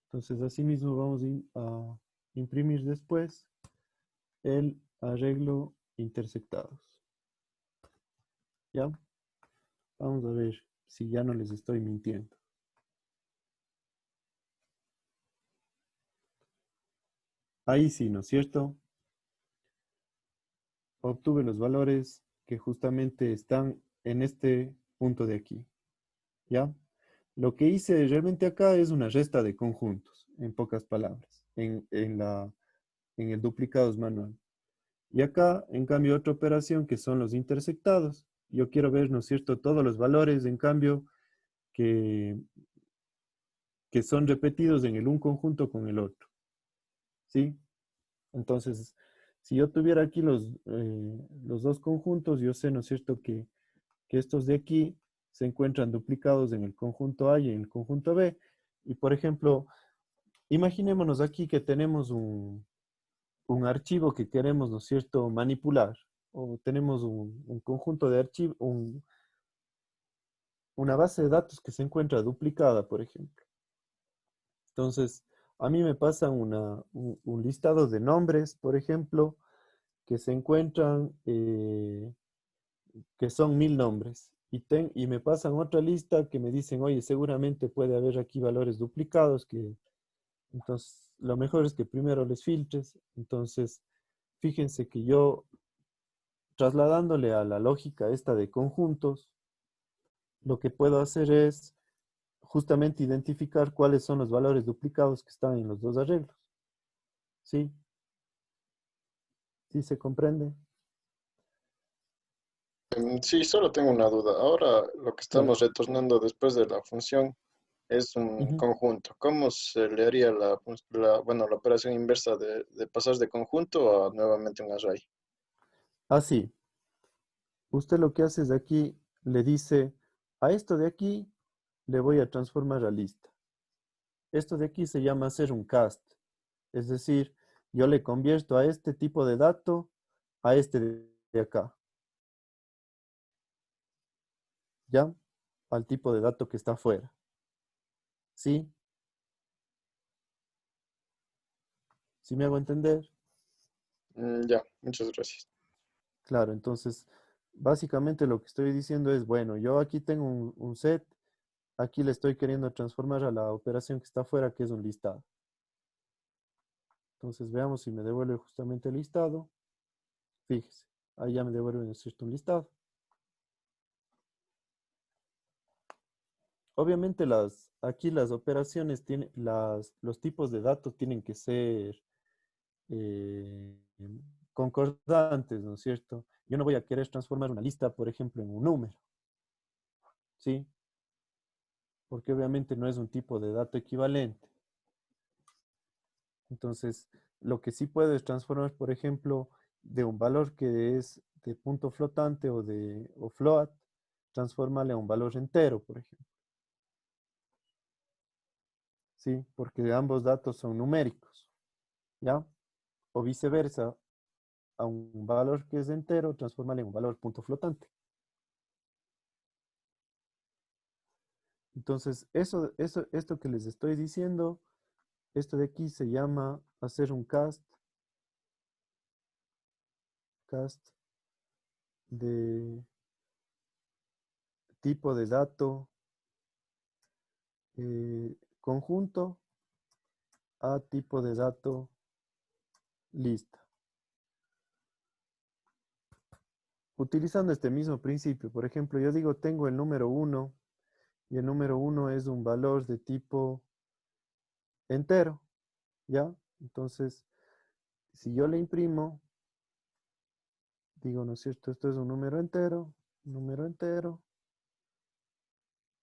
Entonces asimismo vamos a imprimir después el arreglo intersectados. ¿Ya? Vamos a ver si ya no les estoy mintiendo. Ahí sí, ¿no es cierto? Obtuve los valores que justamente están en este punto de aquí. ¿Ya? Lo que hice realmente acá es una resta de conjuntos, en pocas palabras, en el duplicados manual. Y acá, en cambio, otra operación que son los intersectados. Yo quiero ver, ¿no es cierto?, todos los valores, en cambio, que son repetidos en el un conjunto con el otro. ¿Sí? Entonces, si yo tuviera aquí los dos conjuntos, yo sé, ¿no es cierto?, que estos de aquí se encuentran duplicados en el conjunto A y en el conjunto B. Y, por ejemplo, imaginémonos aquí que tenemos un archivo que queremos, ¿no es cierto?, manipular. O tenemos un conjunto de archivos, una base de datos que se encuentra duplicada, por ejemplo. Entonces, a mí me pasa un listado de nombres, por ejemplo, que se encuentran, que son 1000 nombres. Y me pasan otra lista que me dicen, oye, seguramente puede haber aquí valores duplicados, entonces lo mejor es que primero les filtres. Entonces, fíjense que yo, trasladándole a la lógica esta de conjuntos, lo que puedo hacer es justamente identificar cuáles son los valores duplicados que están en los dos arreglos. ¿Sí? ¿Sí se comprende? Sí, solo tengo una duda. Ahora lo que Claro. estamos retornando después de la función es un Ujú. conjunto. ¿Cómo se le haría bueno, la operación inversa de pasar de conjunto a nuevamente un array? Así, usted lo que hace es aquí, le dice, a esto de aquí le voy a transformar a lista. Esto de aquí se llama hacer un cast. Es decir, yo le convierto a este tipo de dato a este de acá. ¿Ya? Al tipo de dato que está afuera. ¿Sí? ¿Sí me hago entender? Ya, muchas gracias. Claro, entonces, básicamente lo que estoy diciendo es, bueno, yo aquí tengo un set, aquí le estoy queriendo transformar a la operación que está afuera, que es un listado. Entonces, veamos si me devuelve justamente el listado. Fíjese, ahí ya me devuelve, ¿no es cierto?, un listado. Obviamente aquí las operaciones tienen, los tipos de datos tienen que ser eh, concordantes, ¿no es cierto? Yo no voy a querer transformar una lista, por ejemplo, en un número, ¿sí? Porque obviamente no es un tipo de dato equivalente. Entonces, lo que sí puedo es transformar, por ejemplo, de un valor que es de punto flotante o float, transformarle a un valor entero, por ejemplo. ¿Sí? Porque ambos datos son numéricos, ¿ya? O viceversa, a un valor que es entero, transformarle en un valor punto flotante. Entonces, esto que les estoy diciendo, esto de aquí se llama hacer un cast de tipo de dato conjunto a tipo de dato lista. utilizando este mismo principio, por ejemplo, yo digo tengo el número 1 y el número 1 es un valor de tipo entero, ¿ya? Entonces, si yo le imprimo, digo, ¿no es cierto? Esto es un número entero,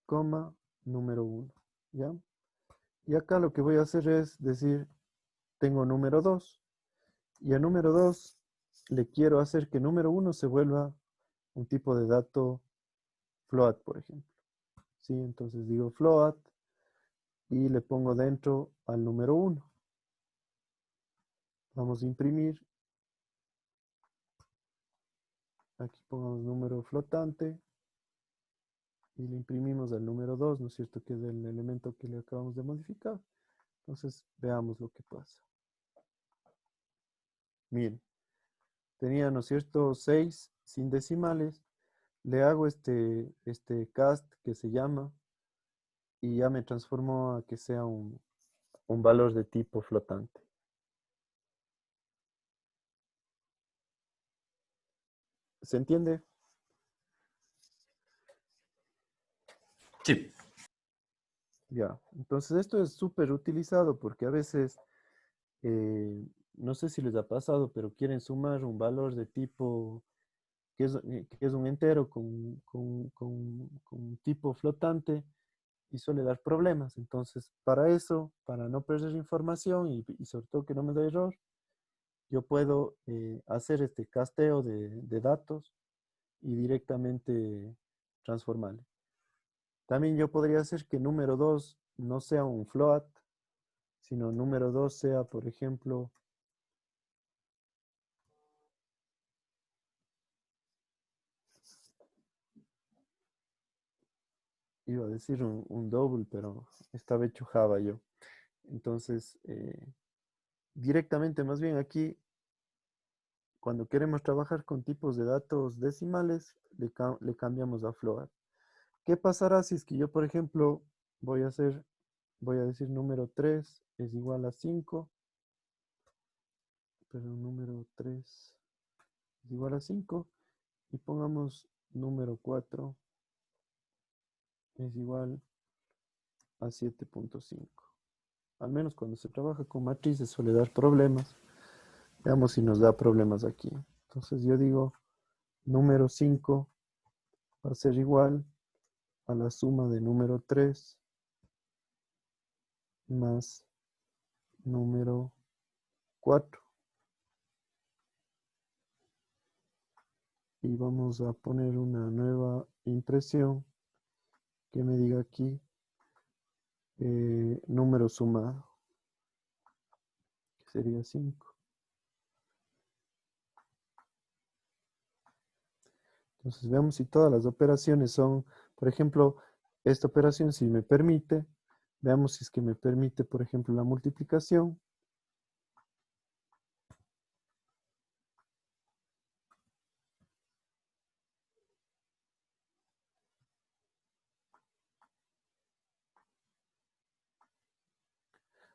coma, número 1, ¿ya? Y acá lo que voy a hacer es decir, tengo número 2 y al número 2 le quiero hacer que número 1 se vuelva un tipo de dato float, por ejemplo. ¿Sí? Entonces digo float y le pongo dentro al número 1. Vamos a imprimir. Aquí pongamos número flotante y le imprimimos al número 2, ¿no es cierto? Que es el elemento que le acabamos de modificar. Entonces veamos lo que pasa. Miren, tenía, ¿no es cierto? 6 sin decimales. Le hago este cast que se llama y ya me transformó a que sea un valor de tipo flotante. ¿Se entiende? Sí. Ya, entonces esto es súper utilizado porque a veces, no sé si les ha pasado, pero quieren sumar un valor de tipo que es un entero con un tipo flotante y suele dar problemas. Entonces, para eso, para no perder información y sobre todo que no me dé error, yo puedo hacer este casteo de datos y directamente transformarle. También yo podría hacer que número 2 no sea un float, sino número 2 sea, por ejemplo, iba a decir un double, pero estaba hecho Java yo. Entonces, directamente más bien aquí, cuando queremos trabajar con tipos de datos decimales, le cambiamos a float. ¿Qué pasará si es que yo, por ejemplo, voy a decir número 3 es igual a 5, pero número 3 es igual a 5 y pongamos número 4 es igual a 7.5. Al menos cuando se trabaja con matrices suele dar problemas. Veamos si nos da problemas aquí. Entonces yo digo número 5 va a ser igual a la suma de número 3 más número 4. Y vamos a poner una nueva impresión que me diga aquí número sumado, que sería 5. Entonces veamos si todas las operaciones son, por ejemplo, esta operación si me permite, veamos si es que me permite, por ejemplo, la multiplicación.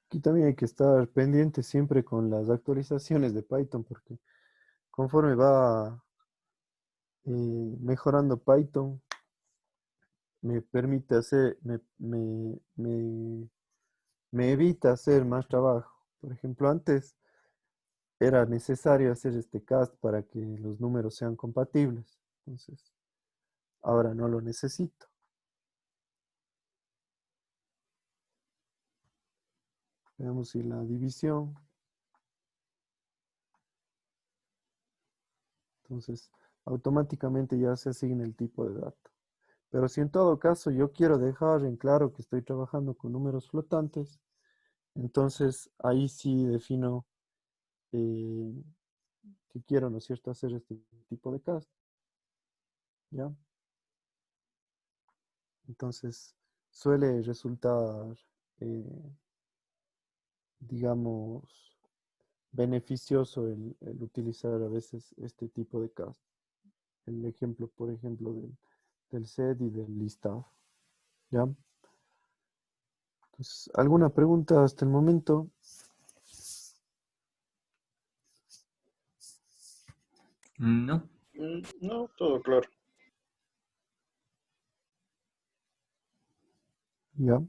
Aquí también hay que estar pendiente siempre con las actualizaciones de Python porque conforme va mejorando Python, me permite hacer, me evita hacer más trabajo. Por ejemplo, antes era necesario hacer este cast para que los números sean compatibles. Entonces, ahora no lo necesito. Veamos si la división. Entonces, automáticamente ya se asigna el tipo de dato. Pero si en todo caso yo quiero dejar en claro que estoy trabajando con números flotantes, entonces ahí sí defino eh, que quiero, ¿no es cierto?, hacer este tipo de cast. ¿Ya? Entonces, suele resultar, digamos, beneficioso el utilizar a veces este tipo de cast. El ejemplo, por ejemplo, del set y del listado. ¿Ya? Entonces, ¿alguna pregunta hasta el momento? No. No, todo claro. ¿Ya?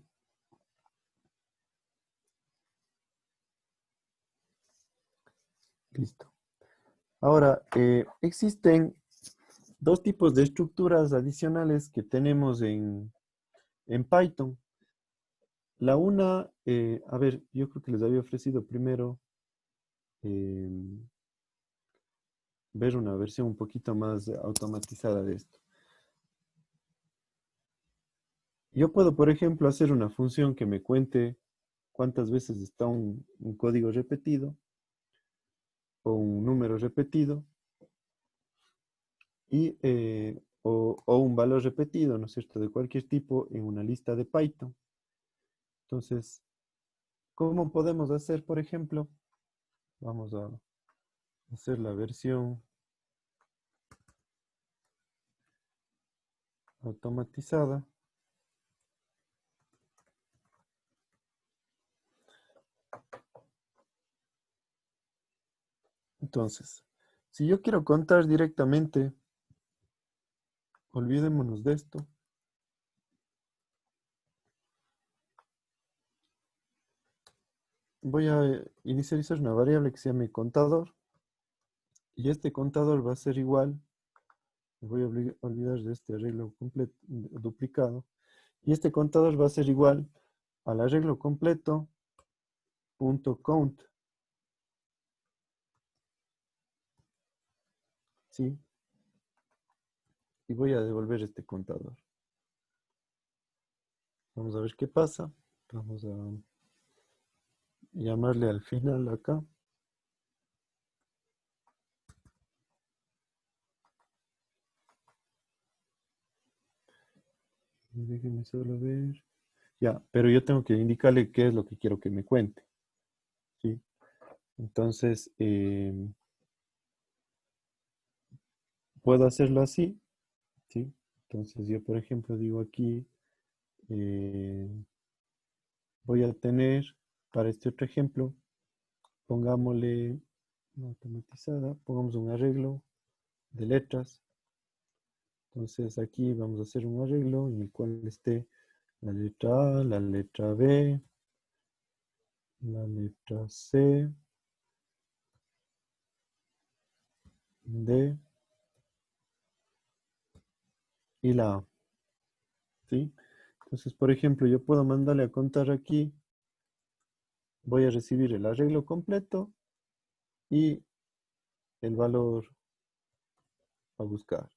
Listo. Ahora, existen dos tipos de estructuras adicionales que tenemos en Python. La una, a ver, yo creo que les había ofrecido primero eh, ver una versión un poquito más automatizada de esto. Yo puedo, por ejemplo, hacer una función que me cuente cuántas veces está un código repetido o un número repetido y, o un valor repetido, ¿no es cierto?, de cualquier tipo en una lista de Python. Entonces, ¿cómo podemos hacer, por ejemplo? Vamos a hacer la versión automatizada. Entonces, si yo quiero contar directamente, olvidémonos de esto. Voy a inicializar una variable que se llame contador. Y este contador va a ser igual. Me voy a olvidar de este arreglo completo, duplicado. Y este contador va a ser igual al arreglo completo punto count. ¿Sí? Y voy a devolver este contador. Vamos a ver qué pasa. Vamos a llamarle al final acá. Déjenme solo ver. Ya, pero yo tengo que indicarle qué es lo que quiero que me cuente. ¿Sí? Entonces, puedo hacerlo así. ¿Sí? Entonces yo, por ejemplo, digo aquí, voy a tener, para este otro ejemplo, pongámosle una automatizada, pongamos un arreglo de letras. Entonces aquí vamos a hacer un arreglo en el cual esté la letra A, la letra B, la letra C, D y la A. ¿Sí? Entonces, por ejemplo, yo puedo mandarle a contar aquí, voy a recibir el arreglo completo y el valor a buscar.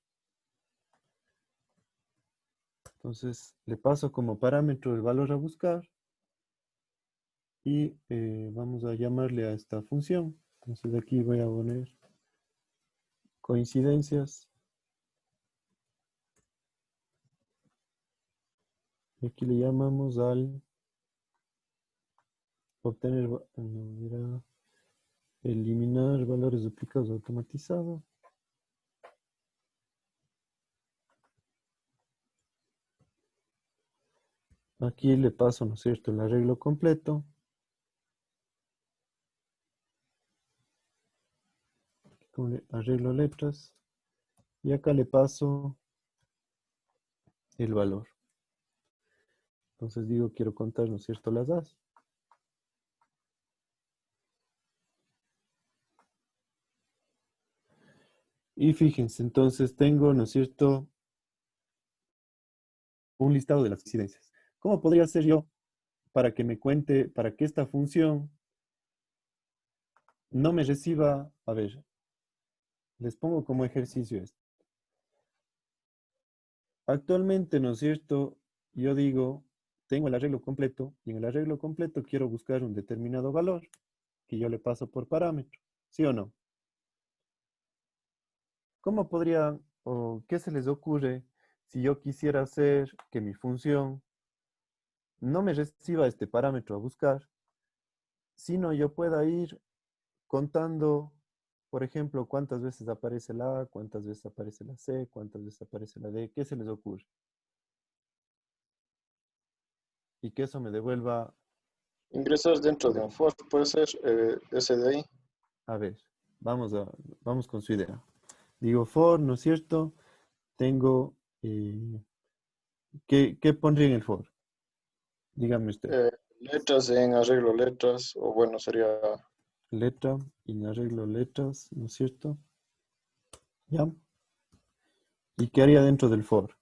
Entonces, le paso como parámetro el valor a buscar y vamos a llamarle a esta función. Entonces, aquí voy a poner coincidencias. Y aquí le llamamos al obtener, no, era eliminar valores duplicados automatizado. Aquí le paso, ¿no es cierto?, el arreglo completo. Con arreglo letras. Y acá le paso el valor. Entonces digo, quiero contar, ¿no es cierto?, las A's. Y fíjense, entonces tengo, ¿no es cierto?, un listado de las coincidencias. ¿Cómo podría hacer yo para que me cuente, para que esta función no me reciba? A ver, les pongo como ejercicio esto. Actualmente, ¿no es cierto?, yo digo, tengo el arreglo completo y en el arreglo completo quiero buscar un determinado valor que yo le paso por parámetro. ¿Sí o no? ¿Cómo podría o qué se les ocurre si yo quisiera hacer que mi función no me reciba este parámetro a buscar, sino yo pueda ir contando, por ejemplo, cuántas veces aparece la A, cuántas veces aparece la C, cuántas veces aparece la D? ¿Qué se les ocurre? Y que eso me devuelva, Ingresar dentro de un for, puede ser ese de ahí. a ver, vamos con su idea. Digo for, ¿no es cierto? Tengo, ¿qué pondría en el for? Dígame usted. Letras en arreglo letras, o bueno, sería Letra, y le arreglo letras, ¿no es cierto? ¿Ya? ¿Y qué haría dentro del for?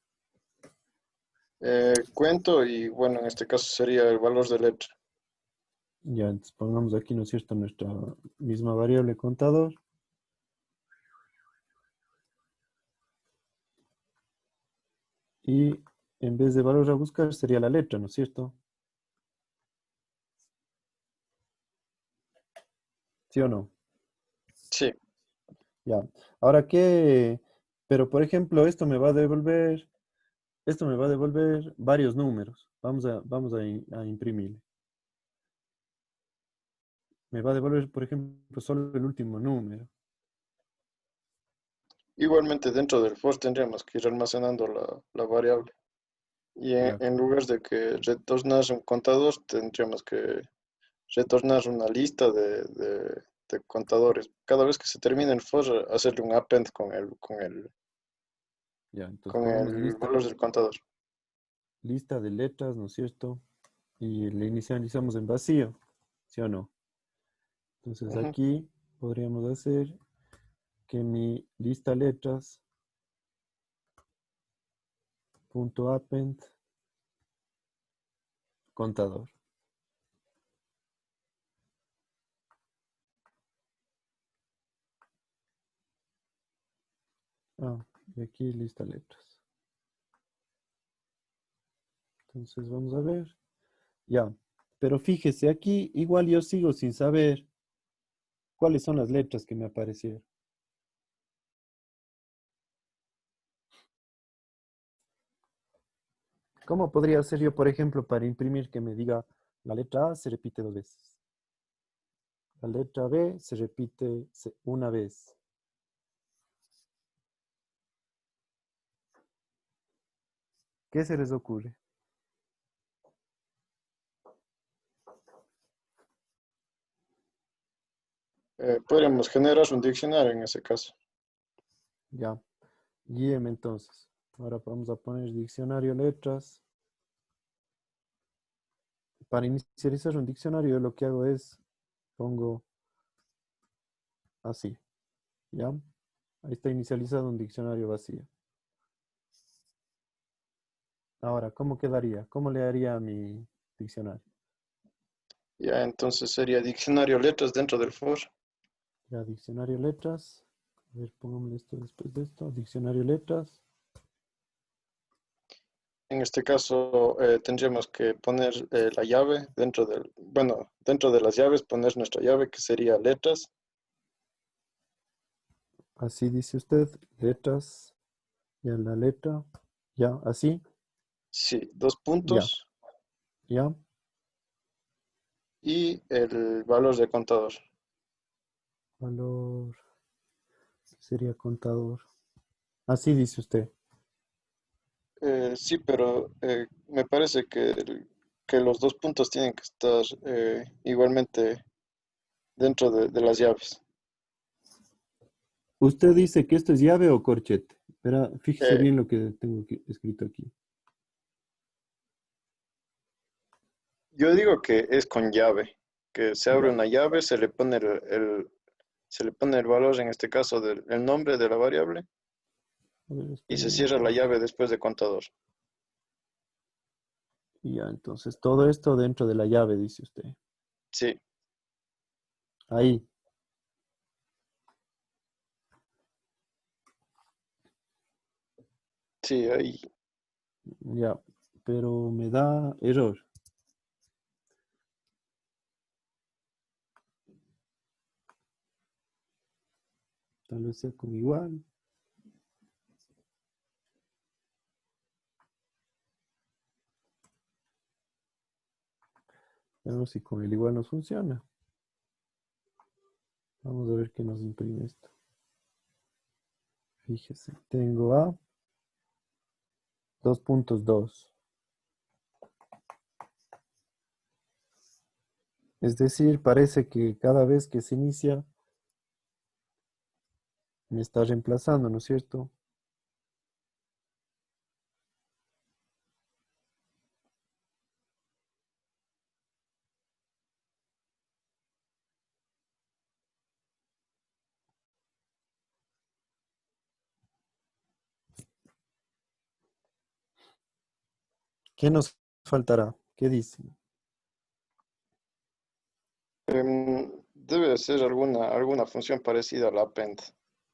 cuento y bueno, en este caso sería el valor de letra. Ya, entonces pongamos aquí, ¿no es cierto?, nuestra misma variable contador. Y en vez de valor a buscar sería la letra, ¿no es cierto? ¿Sí o no? Sí, Ya. Ahora, ¿qué? Pero, por ejemplo, esto me va a devolver varios números. Vamos a imprimir. Me va a devolver, por ejemplo, solo el último número. igualmente dentro del for tendríamos que ir almacenando la variable. Y Ya, en lugar de que retornar un contador, tendríamos que retornar una lista de contadores. Cada vez que se termine el for, hacerle un append ya. Entonces con pongamos el lista, valor del contador. lista de letras, ¿no es cierto? Y le inicializamos en vacío, ¿sí o no? Entonces Ujú. aquí podríamos hacer que mi lista letras punto append contador. Ah, y aquí lista letras. Entonces vamos a ver. Ya. Pero fíjese, aquí igual yo sigo sin saber cuáles son las letras que me aparecieron. ¿Cómo podría hacer yo, por ejemplo, para imprimir que me diga la letra A se repite 2 veces? La letra B se repite una vez. ¿Qué se les ocurre? Podríamos generar un diccionario en ese caso. Ya. Guíeme entonces. Ahora vamos a poner diccionario letras. Para inicializar un diccionario, yo lo que hago es pongo así. ¿Ya? Ahí está inicializado un diccionario vacío. Ahora, ¿cómo quedaría? ¿Cómo le haría a mi diccionario? Ya, entonces sería diccionario letras dentro del for. Ya, diccionario letras. A ver, pongámosle esto después de esto. Diccionario letras. En este caso tendríamos que poner la llave dentro del, bueno, dentro de las llaves poner nuestra llave que sería letras. Así dice usted. Letras. Ya la letra. Ya, así. Sí, dos Ya, puntos ya. y el valor de contador. Valor. Sería contador. Así dice usted. Sí, pero me parece que, que los dos puntos tienen que estar igualmente dentro de las llaves. ¿Usted dice que esto es llave o corchete? Espera, fíjese Eh, bien lo que tengo escrito aquí. yo digo que es con llave, que se abre Ya. una llave, se le pone se le pone el valor, en este caso, del el nombre de la variable, A ver, y se espérame. cierra la llave después de contador. Y ya, entonces todo esto dentro de la llave, dice usted. Sí, Ahí. sí, ahí. Ya. Pero me da error. Tal vez sea con igual. Veamos si con el igual nos funciona. Vamos a ver qué nos imprime esto. Fíjese, tengo a 2.2. Es decir, parece que cada vez que se inicia me está reemplazando, ¿no es cierto? ¿Qué nos faltará? ¿Qué dice? Debe ser alguna función parecida a la append,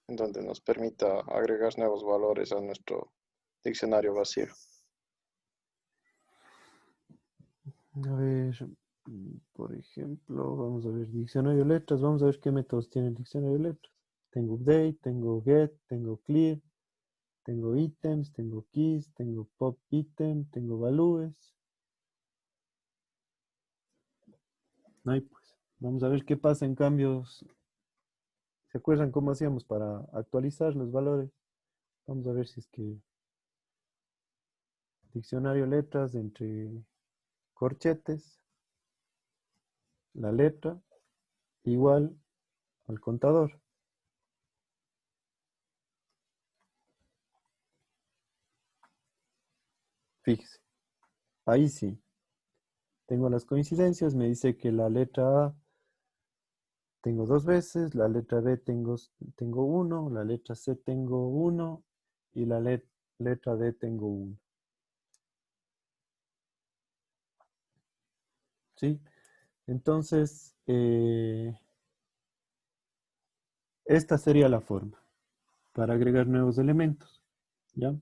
en donde nos permita agregar nuevos valores a nuestro diccionario vacío. A ver, por ejemplo, vamos a ver diccionario de letras, vamos a ver qué métodos tiene el diccionario de letras. Tengo update, tengo get, tengo clear, tengo ítems, tengo keys, tengo pop item, tengo values. No hay pues. Vamos a ver qué pasa en cambios. ¿Se acuerdan cómo hacíamos para actualizar los valores? Vamos a ver si es que diccionario letras entre corchetes, la letra igual al contador. Fíjese, ahí sí. Tengo las coincidencias, me dice que la letra A tengo dos veces, la letra B tengo uno, la letra C tengo uno y la letra D tengo uno. ¿Sí? Entonces, esta sería la forma para agregar nuevos elementos. ¿Ya?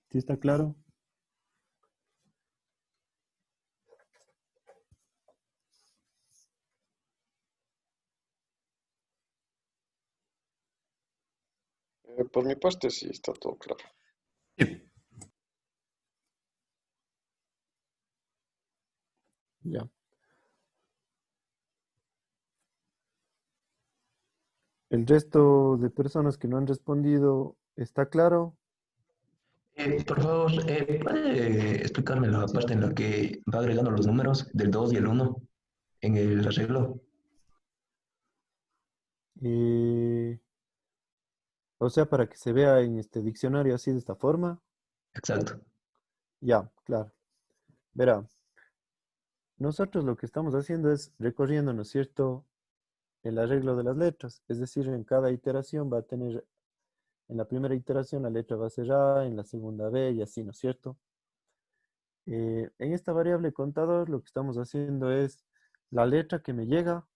¿Sí está claro? Por mi parte, sí, está todo claro. Sí. Ya. El resto de personas que no han respondido, ¿está claro? Por favor, ¿puede explicarme la parte en la que va agregando los números del 2 y el uno en el arreglo? Eh, o sea, para que se vea en este diccionario así de esta forma. Exacto. Ya, claro. Verá, nosotros lo que estamos haciendo es recorriendo, ¿no es cierto?, el arreglo de las letras. Es decir, en cada iteración va a tener, en la primera iteración la letra va a ser A, en la segunda B y así, ¿no es cierto? En esta variable contador lo que estamos haciendo es la letra que me llega,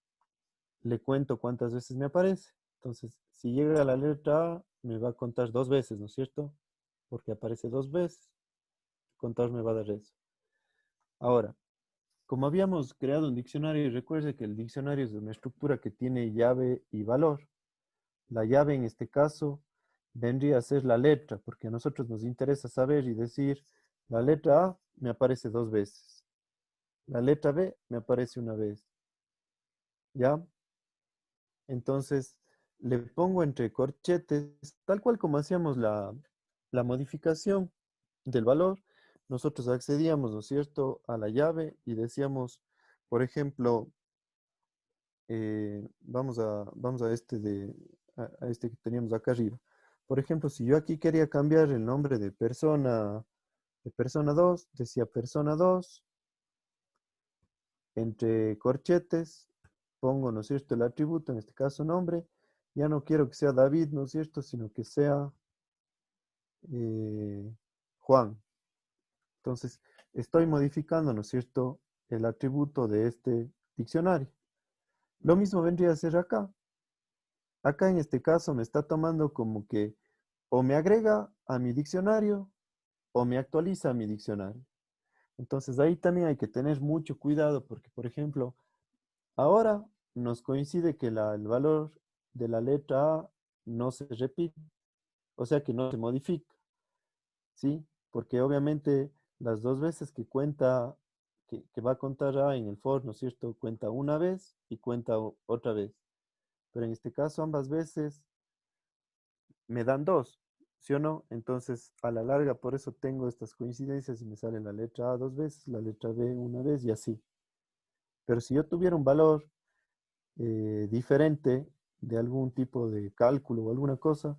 le cuento cuántas veces me aparece. Entonces, si llega la letra A, me va a contar dos veces, ¿no es cierto? Porque aparece dos veces. Contar me va a dar eso. Ahora, como habíamos creado un diccionario, y recuerde que el diccionario es una estructura que tiene llave y valor. La llave en este caso vendría a ser la letra, porque a nosotros nos interesa saber y decir, la letra A me aparece dos veces. La letra B me aparece una vez. ¿Ya? Entonces, le pongo entre corchetes, tal cual como hacíamos la modificación del valor, nosotros accedíamos, ¿no es cierto?, a la llave y decíamos, por ejemplo, vamos a a este que teníamos acá arriba. Por ejemplo, si yo aquí quería cambiar el nombre de persona 2, decía persona 2, entre corchetes, pongo, ¿no es cierto?, el atributo, en este caso nombre, ya no quiero que sea David, ¿no es cierto?, sino que sea eh, Juan. Entonces, estoy modificando, ¿no es cierto?, el atributo de este diccionario. Lo mismo vendría a ser acá. Acá en este caso me está tomando como que o me agrega a mi diccionario o me actualiza a mi diccionario. Entonces ahí también hay que tener mucho cuidado porque, por ejemplo, ahora nos coincide que el valor de la letra A no se repite, o sea que no se modifica, ¿sí? Porque obviamente las dos veces que cuenta, que va a contar A en el for, ¿no es cierto? Cuenta una vez y cuenta otra vez. Pero en este caso ambas veces me dan dos, ¿sí o no? Entonces, a la larga, por eso tengo estas coincidencias y me sale la letra A dos veces, la letra B una vez y así. Pero si yo tuviera un valor diferente de algún tipo de cálculo o alguna cosa,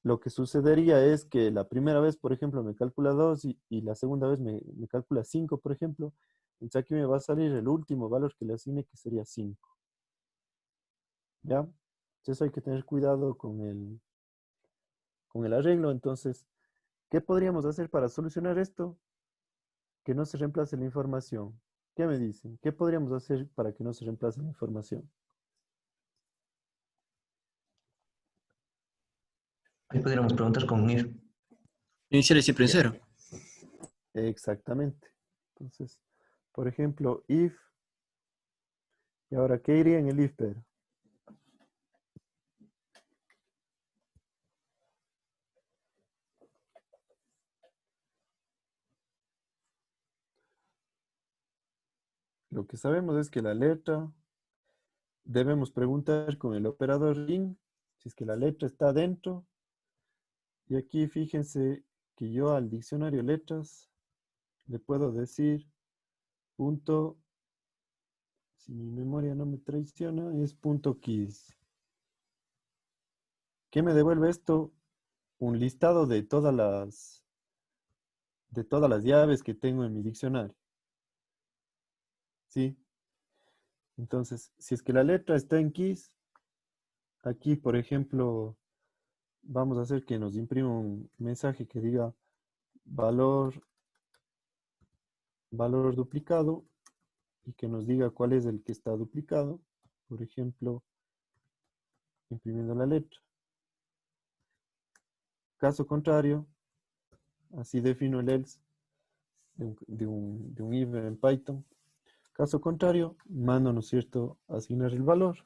lo que sucedería es que la primera vez, por ejemplo, me calcula 2 y la segunda vez me calcula 5, por ejemplo. Entonces aquí me va a salir el último valor que le asigne, que sería 5. ¿Ya? Entonces hay que tener cuidado con el arreglo. Entonces, ¿qué podríamos hacer para solucionar esto? Que no se reemplace la información. ¿Qué me dicen? ¿Qué podríamos hacer para que no se reemplace la información? Ahí podríamos preguntar con if. Iniciales siempre en Ya. cero. Exactamente. Entonces, por ejemplo, if, y ahora, ¿qué iría en el if, pero? Lo que sabemos es que la letra, debemos preguntar con el operador in, si es que la letra está dentro. Y aquí fíjense que yo al diccionario letras le puedo decir punto, si mi memoria no me traiciona, es punto keys. ¿Qué me devuelve esto? Un listado de todas las llaves que tengo en mi diccionario. ¿Sí? Entonces, si es que la letra está en keys, aquí, por ejemplo, vamos a hacer que nos imprima un mensaje que diga valor duplicado y que nos diga cuál es el que está duplicado. Por ejemplo, imprimiendo la letra. Caso contrario, así defino el else de un if en Python. Caso contrario, mando, ¿no es cierto?, asignar el valor.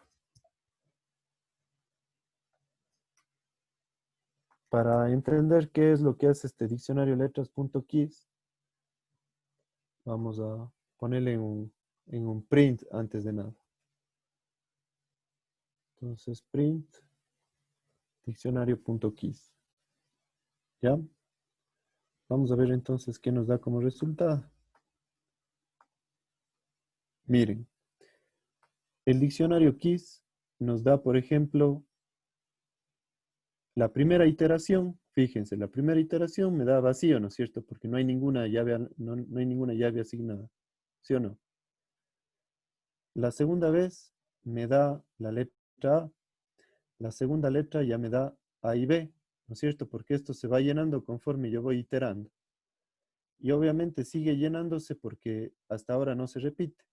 Para entender qué es lo que hace este diccionario letras.keys, vamos a ponerle en un print antes de nada. Entonces, print diccionario.keys. ¿Ya? Vamos a ver entonces qué nos da como resultado. Miren, el diccionario keys nos da, por ejemplo, la primera iteración. Fíjense, la primera iteración me da vacío, ¿no es cierto? Porque no hay ninguna llave, no hay ninguna llave asignada. ¿Sí o no? La segunda vez me da la letra A. La segunda letra ya me da A y B, ¿no es cierto? Porque esto se va llenando conforme yo voy iterando. Y obviamente sigue llenándose porque hasta ahora no se repite.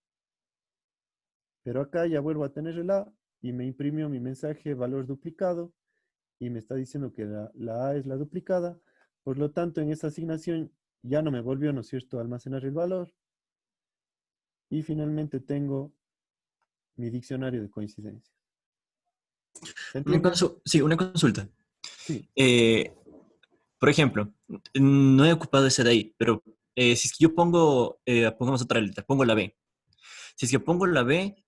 Pero acá ya vuelvo a tener el A y me imprimió mi mensaje valor duplicado y me está diciendo que la A es la duplicada. Por lo tanto, en esa asignación ya no me volvió, ¿no es cierto?, a almacenar el valor. Y finalmente tengo mi diccionario de coincidencias. ¿Se entiende? Sí, una consulta. Sí. Eh, por ejemplo, no he ocupado ese de ahí, pero si es que yo pongo, pongamos otra letra, pongo la B. Si es que pongo la B,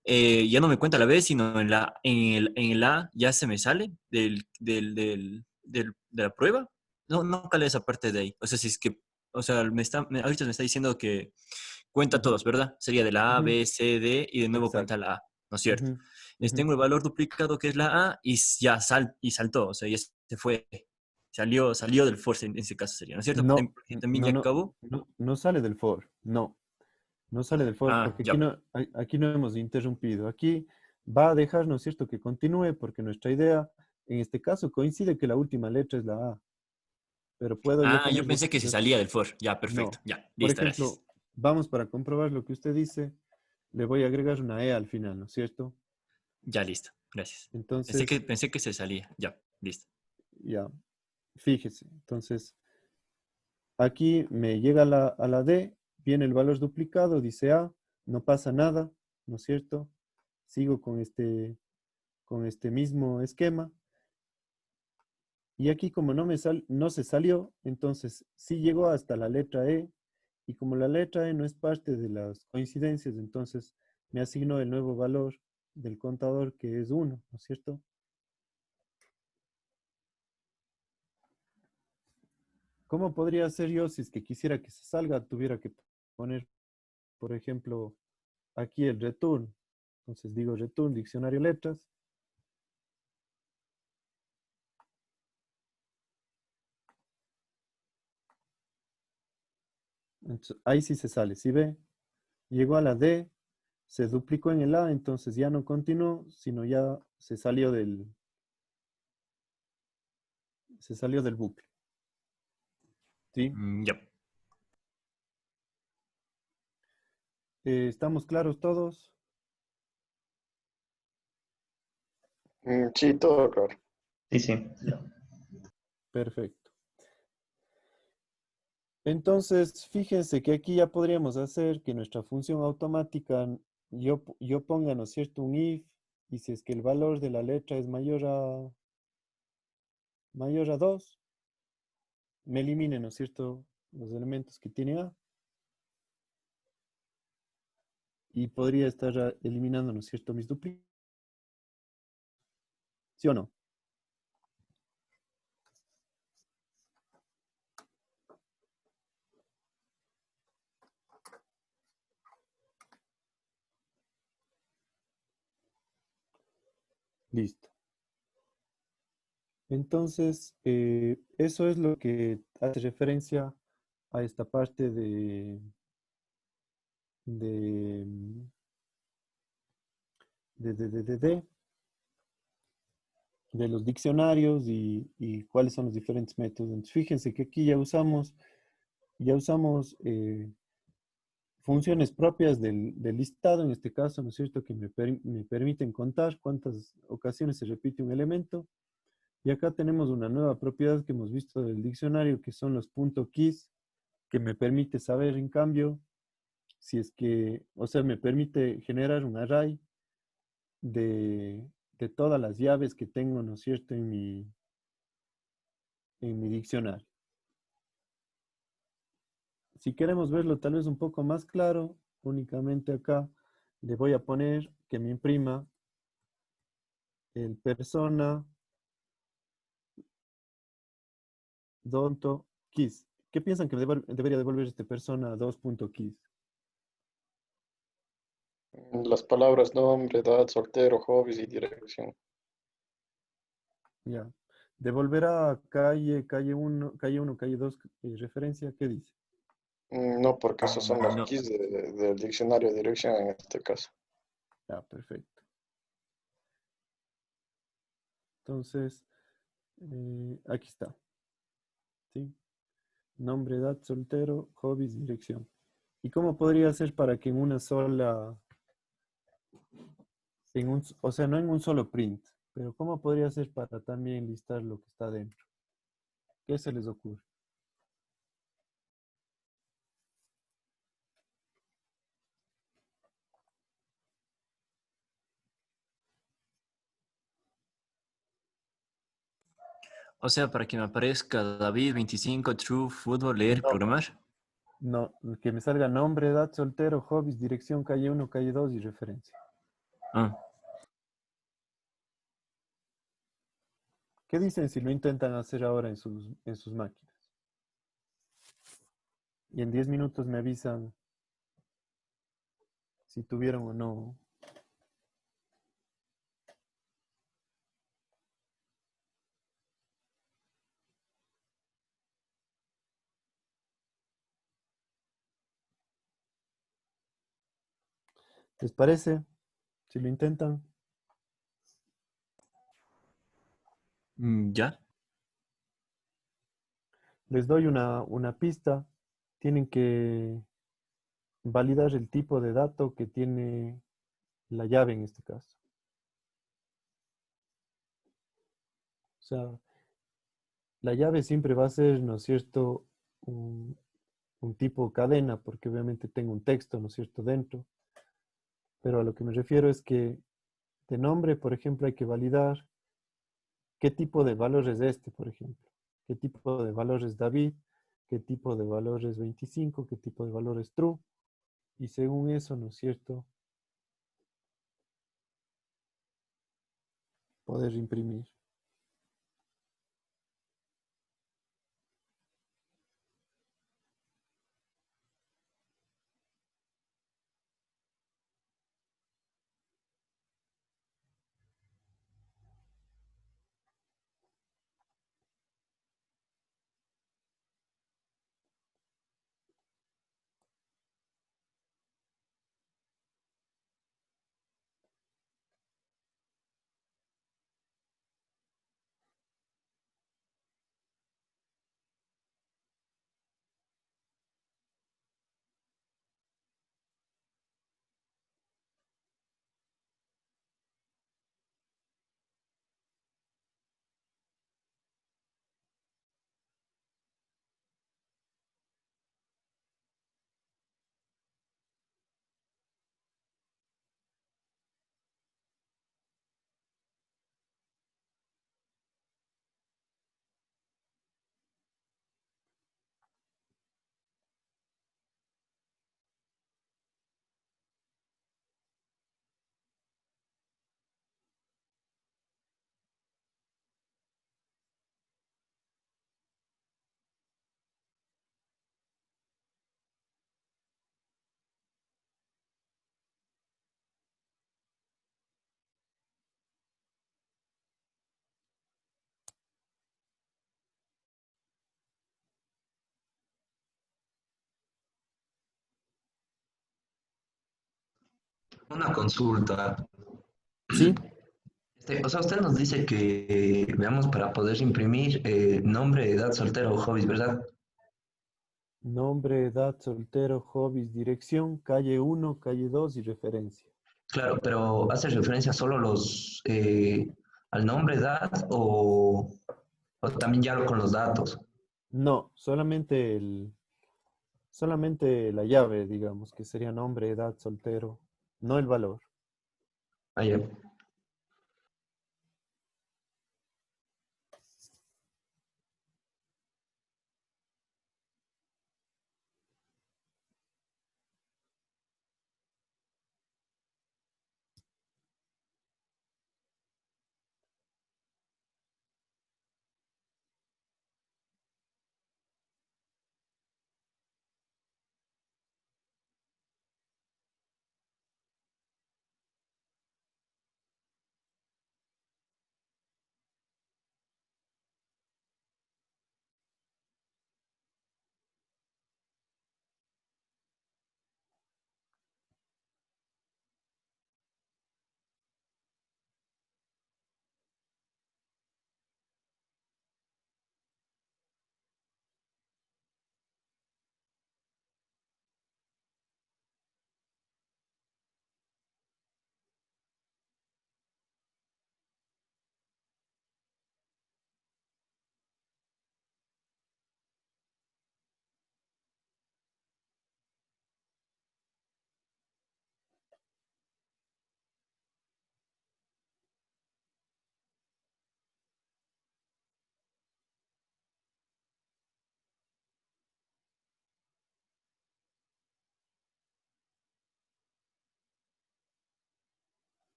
ya no me cuenta la B, sino en el A ya se me sale de la prueba. No, no cale esa parte de ahí. O sea, si es que, o sea, ahorita me está diciendo que cuenta Ujú, todos, ¿verdad? Sería de la A, ujú. B, C, D y de nuevo cuenta Exacto. la A, ¿no es cierto? Ujú, Entonces ujú. tengo el valor duplicado que es la A y ya saltó, o sea, ya se fue. Salió del force en ese caso sería, ¿no es cierto? No, Porque también no, ya no, acabó. no sale del for. No, no sale del for Ah, porque ya. aquí no hemos interrumpido. Aquí va a dejar, ¿no es cierto?, que continúe porque nuestra idea, en este caso, coincide que la última letra es la A. Pero puedo yo Ah, yo poner pensé que se salía del for. Ya, perfecto. no. Ya, Por listo, ejemplo, gracias. vamos para comprobar lo que usted dice, le voy a agregar una E al final, ¿no es cierto? Ya, listo, gracias. Entonces, Pensé que se salía. Ya, listo. ya, fíjese. Entonces, aquí me llega a la D, viene el valor duplicado, dice A, no pasa nada, ¿no es cierto? Sigo con este mismo esquema. Y aquí como no se salió, entonces sí llegó hasta la letra E. Y como la letra E no es parte de las coincidencias, entonces me asignó el nuevo valor del contador que es 1, ¿no es cierto? ¿Cómo podría hacer yo si es que quisiera que se salga? Tuviera que poner, por ejemplo, aquí el return. Entonces digo return, diccionario letras. Entonces, ahí sí se sale. Si ve, llegó a la D, se duplicó en el A, entonces ya no continuó, sino ya se salió del bucle. ¿Sí? Ya. ¿Estamos claros todos? Sí, todo claro. Sí, sí. Ya. Perfecto. Entonces, fíjense que aquí ya podríamos hacer que nuestra función automática, yo ponga, ¿no es cierto?, un if, y si es que el valor de la letra es mayor a 2, me elimine, ¿no es cierto?, los elementos que tiene A, y podría estar eliminando, ¿no es cierto?, mis duplicados. ¿Sí o no? Listo. Entonces, eso es lo que hace referencia a esta parte de, de, de, de, de, de- de los diccionarios y cuáles son los diferentes métodos. Entonces, fíjense que aquí ya usamos funciones propias del listado, en este caso, ¿no es cierto?, que me permiten contar cuántas ocasiones se repite un elemento. Y acá tenemos una nueva propiedad que hemos visto del diccionario, que son los punto keys, que me permite saber, en cambio, si es que, o sea, me permite generar un array de todas las llaves que tengo, ¿no es cierto?, en mi diccionario. Si queremos verlo tal vez un poco más claro, únicamente acá le voy a poner que me imprima el persona .keys. ¿Qué piensan que debería devolver este persona 2.keys? Las palabras nombre, edad, soltero, hobbies y dirección. Ya. Devolverá calle 1, calle 2, referencia, ¿qué dice? No, porque esos son los No. keys del diccionario de dirección en este caso. Ya, perfecto. Entonces, aquí está. ¿Sí? Nombre, edad, soltero, hobbies, dirección. ¿Y cómo podría ser para que en una sola, o sea, no en un solo print, pero cómo podría ser para también listar lo que está dentro? ¿Qué se les ocurre? O sea, para que me aparezca David 25, true, fútbol, leer, No, programar. no, que me salga nombre, edad, soltero, hobbies, dirección, calle 1, calle 2 y referencia. Ah, ¿Qué dicen si lo intentan hacer ahora en sus máquinas? Y en 10 minutos me avisan si tuvieron o no. ¿Les parece? Si lo intentan. ya. Les doy una pista. Tienen que validar el tipo de dato que tiene la llave en este caso. O sea, la llave siempre va a ser, ¿no es cierto?, un tipo cadena, porque obviamente tengo un texto, ¿no es cierto?, dentro. Pero a lo que me refiero es que de nombre, por ejemplo, hay que validar qué tipo de valor es este, por ejemplo. ¿Qué tipo de valor es David? ¿Qué tipo de valor es 25? ¿Qué tipo de valor es true? Y según eso, ¿no es cierto?, poder imprimir. Una consulta. Sí, O sea, usted nos dice que veamos para poder imprimir nombre, edad, soltero o hobbies, ¿verdad? nombre, edad, soltero, hobbies, dirección, calle 1, calle 2 y referencia. Claro, pero ¿hace referencia solo al nombre, edad o también ya con los datos? No, solamente la llave, digamos, que sería nombre, edad, soltero, no el valor. Ah, ya.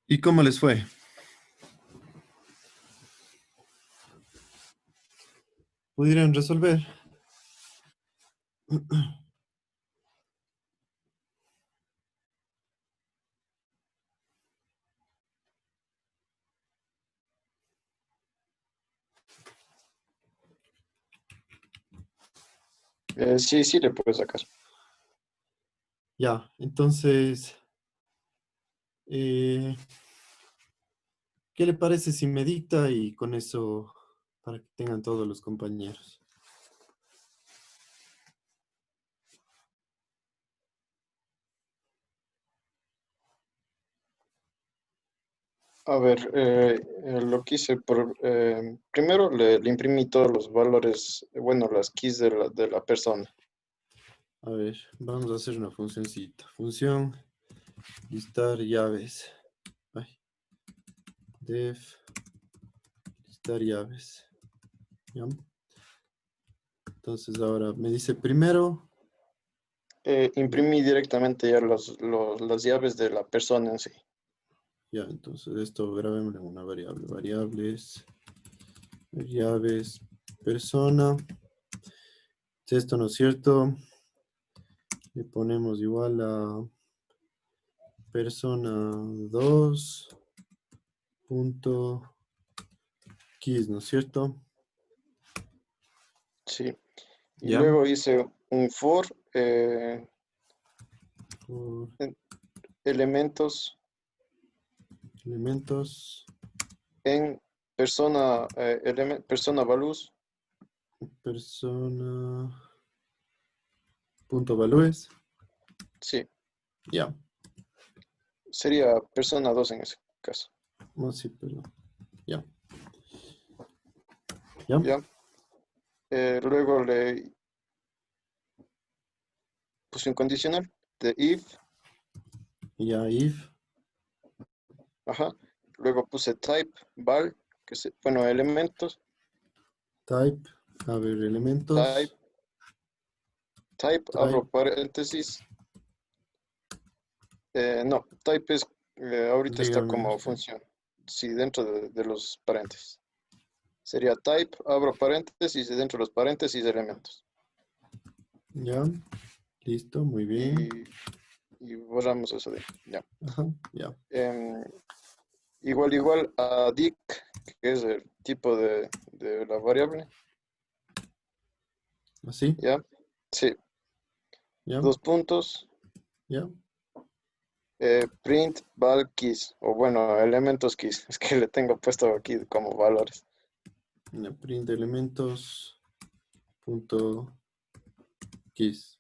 ¿Y cómo les fue? ¿Pudieron resolver? Sí, sí le puedes sacar. Ya, entonces, eh, ¿qué le parece si me dicta y con eso para que tengan todos los compañeros? A ver, lo que hice primero le imprimí todos los valores, bueno, las keys de la persona. A ver, vamos a hacer una funcioncita. Función, listar llaves. Ay, def, listar llaves. ¿Ya? Entonces ahora me dice primero, Imprimí directamente ya las llaves de la persona en sí. ya, entonces esto grabémoslo en una variable. Variables, llaves, persona. Esto no es cierto. Le ponemos igual a persona 2 punto keys, ¿no es cierto? Sí. Y Ya. luego hice un for Por elementos elementos, en persona values. persona punto values. Sí, Ya. sería persona 2 en ese caso. No, sí, perdón. Ya. Ya. ¿Ya? Luego le puse un condicional de if, Ya, if, ajá. Luego puse type, val, bueno, elementos, type, a ver, type, elementos, abro type, paréntesis. No, type es, ahorita está dígame. como función. Sí, dentro de los paréntesis. Sería type, abro paréntesis y dentro de los paréntesis elementos. Ya, listo, muy bien. Y borramos eso de ahí. Ya. Ajá, ya. Em, igual a dict, que es el tipo de la variable. Así, ¿Ya? Sí. ya, Dos puntos. ya. Print val keys. O bueno, elementos keys. Es que le tengo puesto aquí como valores. Ya, print elementos punto keys.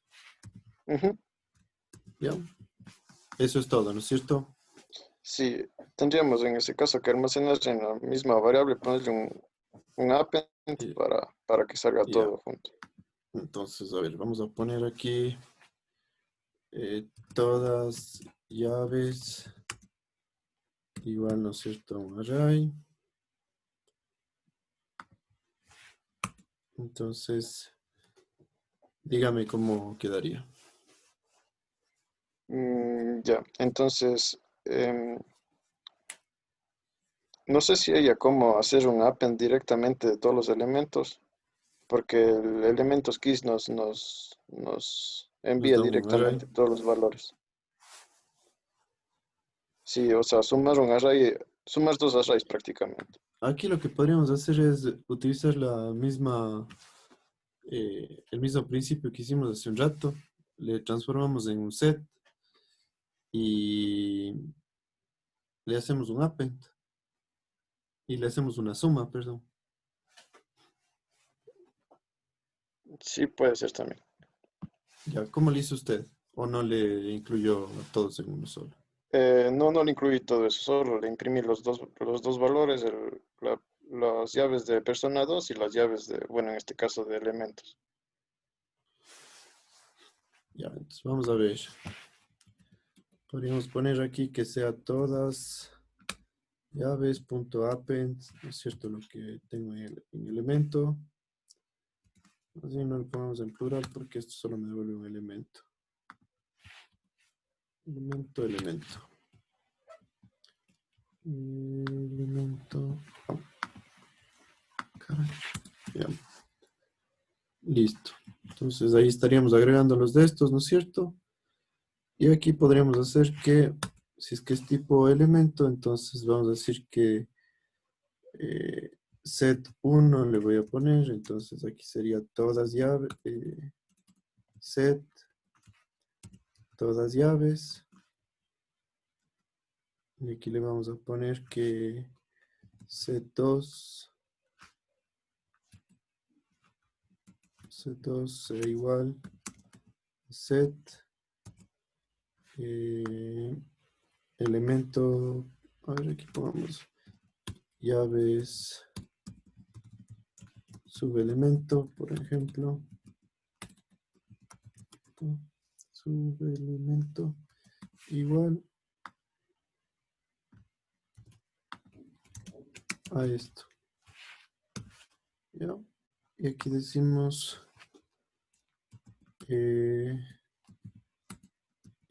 Ujú. Ya. Eso es todo, ¿no es cierto? Sí, tendríamos en ese caso que almacenar en la misma variable, ponerle un append Eh, para que salga ya. todo junto. Entonces, a ver, vamos a poner aquí todas llaves igual, ¿no es cierto? Un array. Entonces, dígame cómo quedaría. Ya, entonces, no sé si haya cómo hacer un append directamente de todos los elementos, porque el elementos keys nos Nos envía da un array. directamente todos los valores. Sí, o sea, sumar un array, sumar dos arrays prácticamente. Aquí lo que podríamos hacer es utilizar el mismo principio que hicimos hace un rato. Le transformamos en un set y le hacemos un append y le hacemos una suma, perdón. Sí, puede ser también. Ya, ¿cómo le hizo usted? ¿O no le incluyó a todos en uno solo? No le incluí todo eso, solo le imprimí los dos valores, las llaves de persona 2 y las llaves de, bueno, en este caso de elementos. Ya, entonces vamos a ver. Podríamos poner aquí que sea todas llaves.append, ¿no es cierto? Lo que tengo en elemento. Así no lo ponemos en plural porque esto solo me devuelve un elemento. Elemento. Elemento. Caray, ya. Listo. Entonces ahí estaríamos agregando los de estos, ¿no es cierto? Y aquí podríamos hacer que, si es que es tipo elemento, entonces vamos a decir que eh, set 1 le voy a poner, entonces aquí sería todas llaves, set, todas llaves, y aquí le vamos a poner que set2 será igual a set elemento, a ver aquí pongamos llaves subelemento, por ejemplo, subelemento igual a esto, ¿ya? Y aquí decimos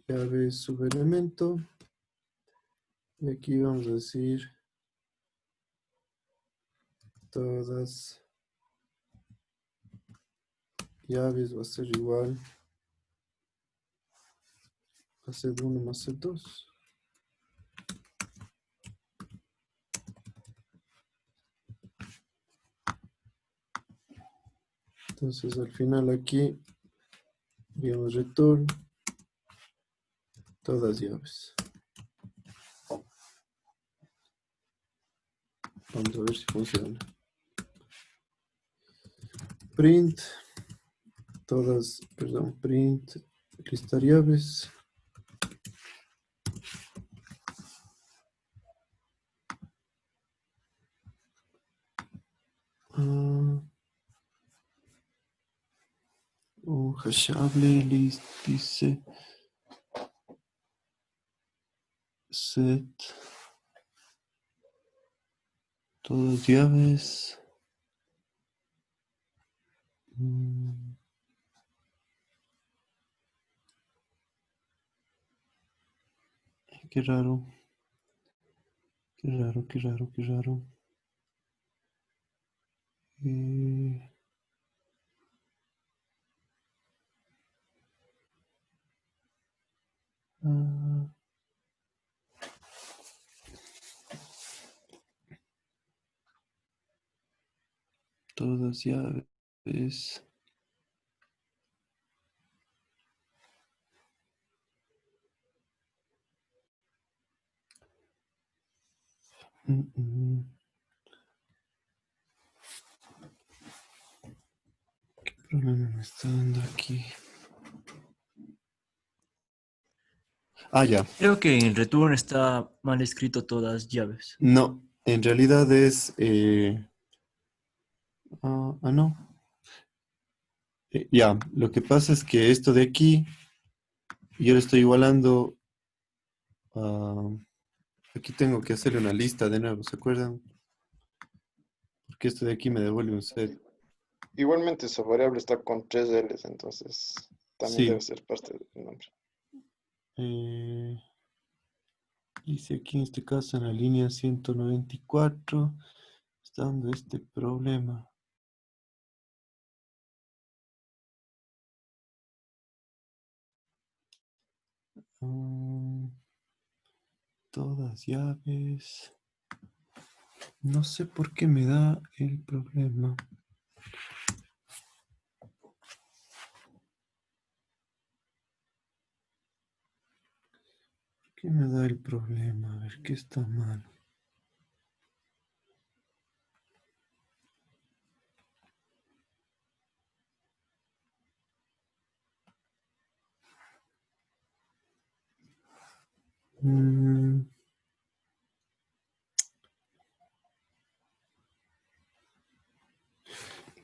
llave subelemento, y aquí vamos a decir todas llaves va a ser igual a Z1 más Z2. Entonces al final aquí, digamos return, todas llaves. Vamos a ver si funciona. Print, print, listar llaves. Un hashable list dice set todas llaves. Qué raro. Qué raro, qué raro, qué raro. Ah, todas llaves. ¿Qué problema me está dando aquí? Ah, ya. Creo que en el return está mal escrito todas llaves. No, en realidad es... no. Ya, lo que pasa es que esto de aquí, yo lo estoy igualando a... Aquí tengo que hacerle una lista de nuevo, ¿se acuerdan? Porque esto de aquí me devuelve un set. Igualmente esa variable está con tres L's, entonces también debe Sí. ser parte del nombre. eh, Dice aquí en este caso en la línea 194 está dando este problema. Mm, Todas llaves. No sé por qué me da el problema. ¿Por qué me da el problema? A ver, ¿qué está mal? Mm,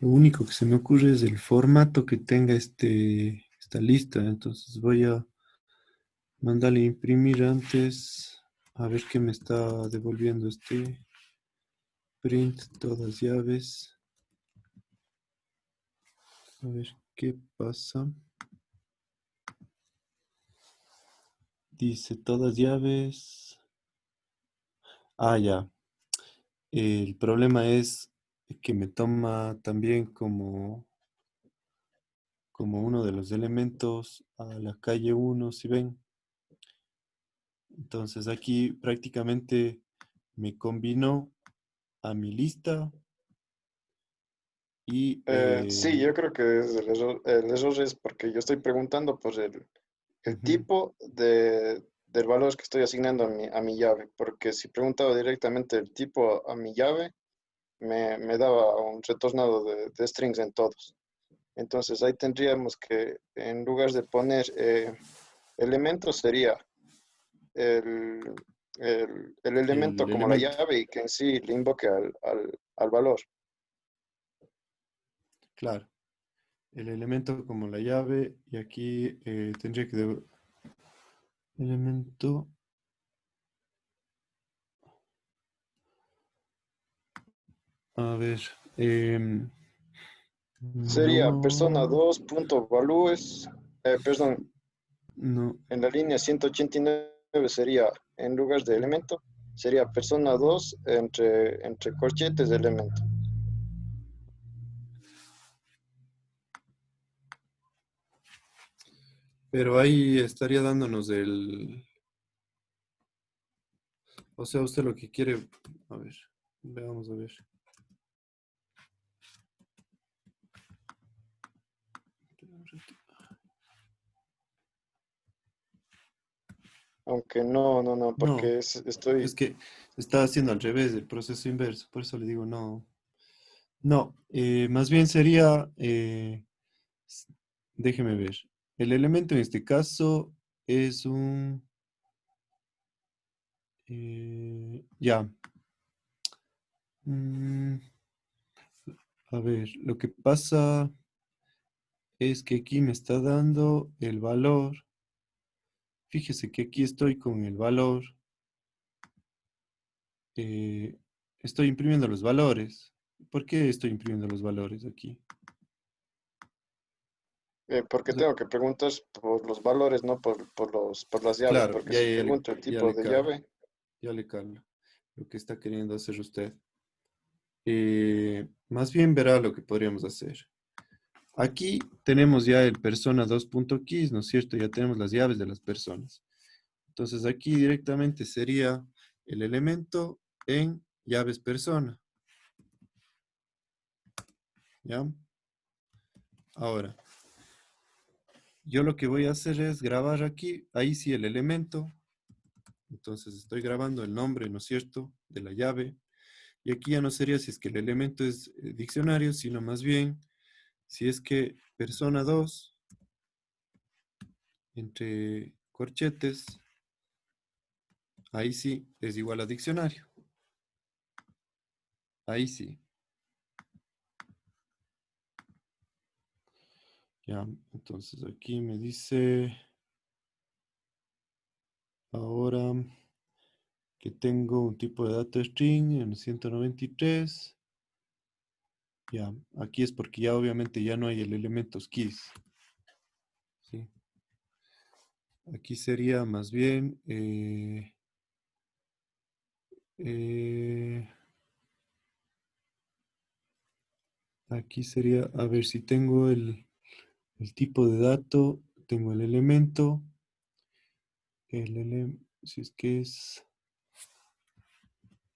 Lo único que se me ocurre es el formato que tenga esta lista. Entonces voy a mandarle a imprimir antes. A ver qué me está devolviendo este print, todas llaves. A ver qué pasa. Dice todas llaves. Ah, ya. El problema es que me toma también como uno de los elementos a la calle 1, si ven. Entonces aquí prácticamente me combinó a mi lista y Sí, yo creo que es el error es porque yo estoy preguntando por el ujú, tipo del valor que estoy asignando a mi llave, porque si preguntaba directamente el tipo a mi llave, me daba un retornado de strings en todos. Entonces ahí tendríamos que, en lugar de poner elementos, sería el, el elemento el como la elemento, llave y que en sí le invoque al valor. claro. El elemento como la llave y aquí tendría que elemento, a ver, Sería persona no, 2 punto values, perdón, no, en la línea 189 sería, en lugar de elemento, sería persona 2 entre corchetes de elemento. pero ahí estaría dándonos o sea, usted lo que quiere, a ver, veamos a ver. Aunque no, no, no, No, porque es estoy, que está haciendo al revés el proceso inverso, por eso le digo no. No, más bien sería, s- déjeme ver, el elemento en este caso es ya, mm, a ver, lo que pasa es que aquí me está dando el valor, fíjese que aquí estoy con el valor, eh, estoy imprimiendo los valores. ¿Por qué estoy imprimiendo los valores aquí? O porque sea, tengo que preguntar por los valores, no por las llaves, claro, porque si pregunto el ya tipo le de callo, llave, ya le callo lo que está queriendo hacer usted. Más bien verá lo que podríamos hacer. Aquí tenemos ya el persona 2.keys, ¿no es cierto? Ya tenemos las llaves de las personas. Entonces aquí directamente sería el elemento en llaves persona. ¿Ya? Ahora, yo lo que voy a hacer es grabar aquí, ahí sí el elemento. Entonces estoy grabando el nombre, ¿no es cierto?, de la llave. Y aquí ya no sería si es que el elemento es diccionario, sino más bien si es que persona 2 entre corchetes, ahí sí es igual a diccionario. Ahí sí. Ya, entonces aquí me dice ahora que tengo un tipo de data string en 193. Ya, aquí es porque ya obviamente ya no hay el elemento keys. ¿Sí? Aquí sería más bien eh, aquí sería, a ver si tengo el tipo de dato, tengo el elemento, si es que es,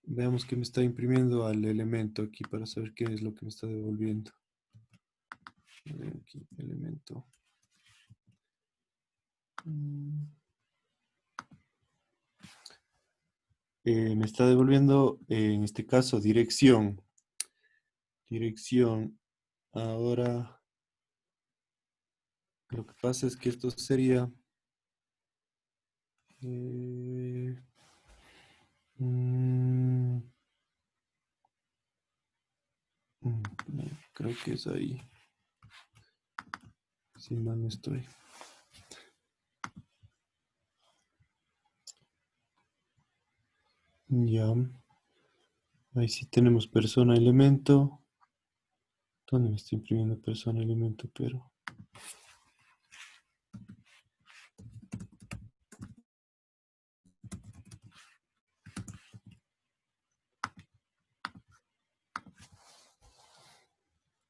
veamos que me está imprimiendo al elemento aquí para saber qué es lo que me está devolviendo. A ver aquí, elemento. Me está devolviendo, en este caso, dirección. Dirección. Ahora, lo que pasa es que esto sería... mm, mm, creo que es ahí. Si mal no estoy. Ya. Ahí sí tenemos persona elemento. ¿Dónde me está imprimiendo persona elemento? Pero...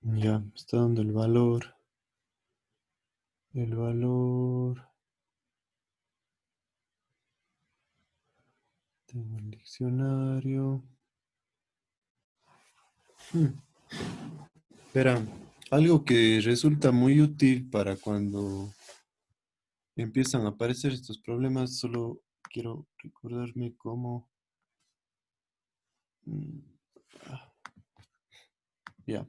Ya, me está dando el valor. El valor. Tengo el diccionario. Verá, algo que resulta muy útil para cuando empiezan a aparecer estos problemas, solo quiero recordarme cómo... mm, ah, ya.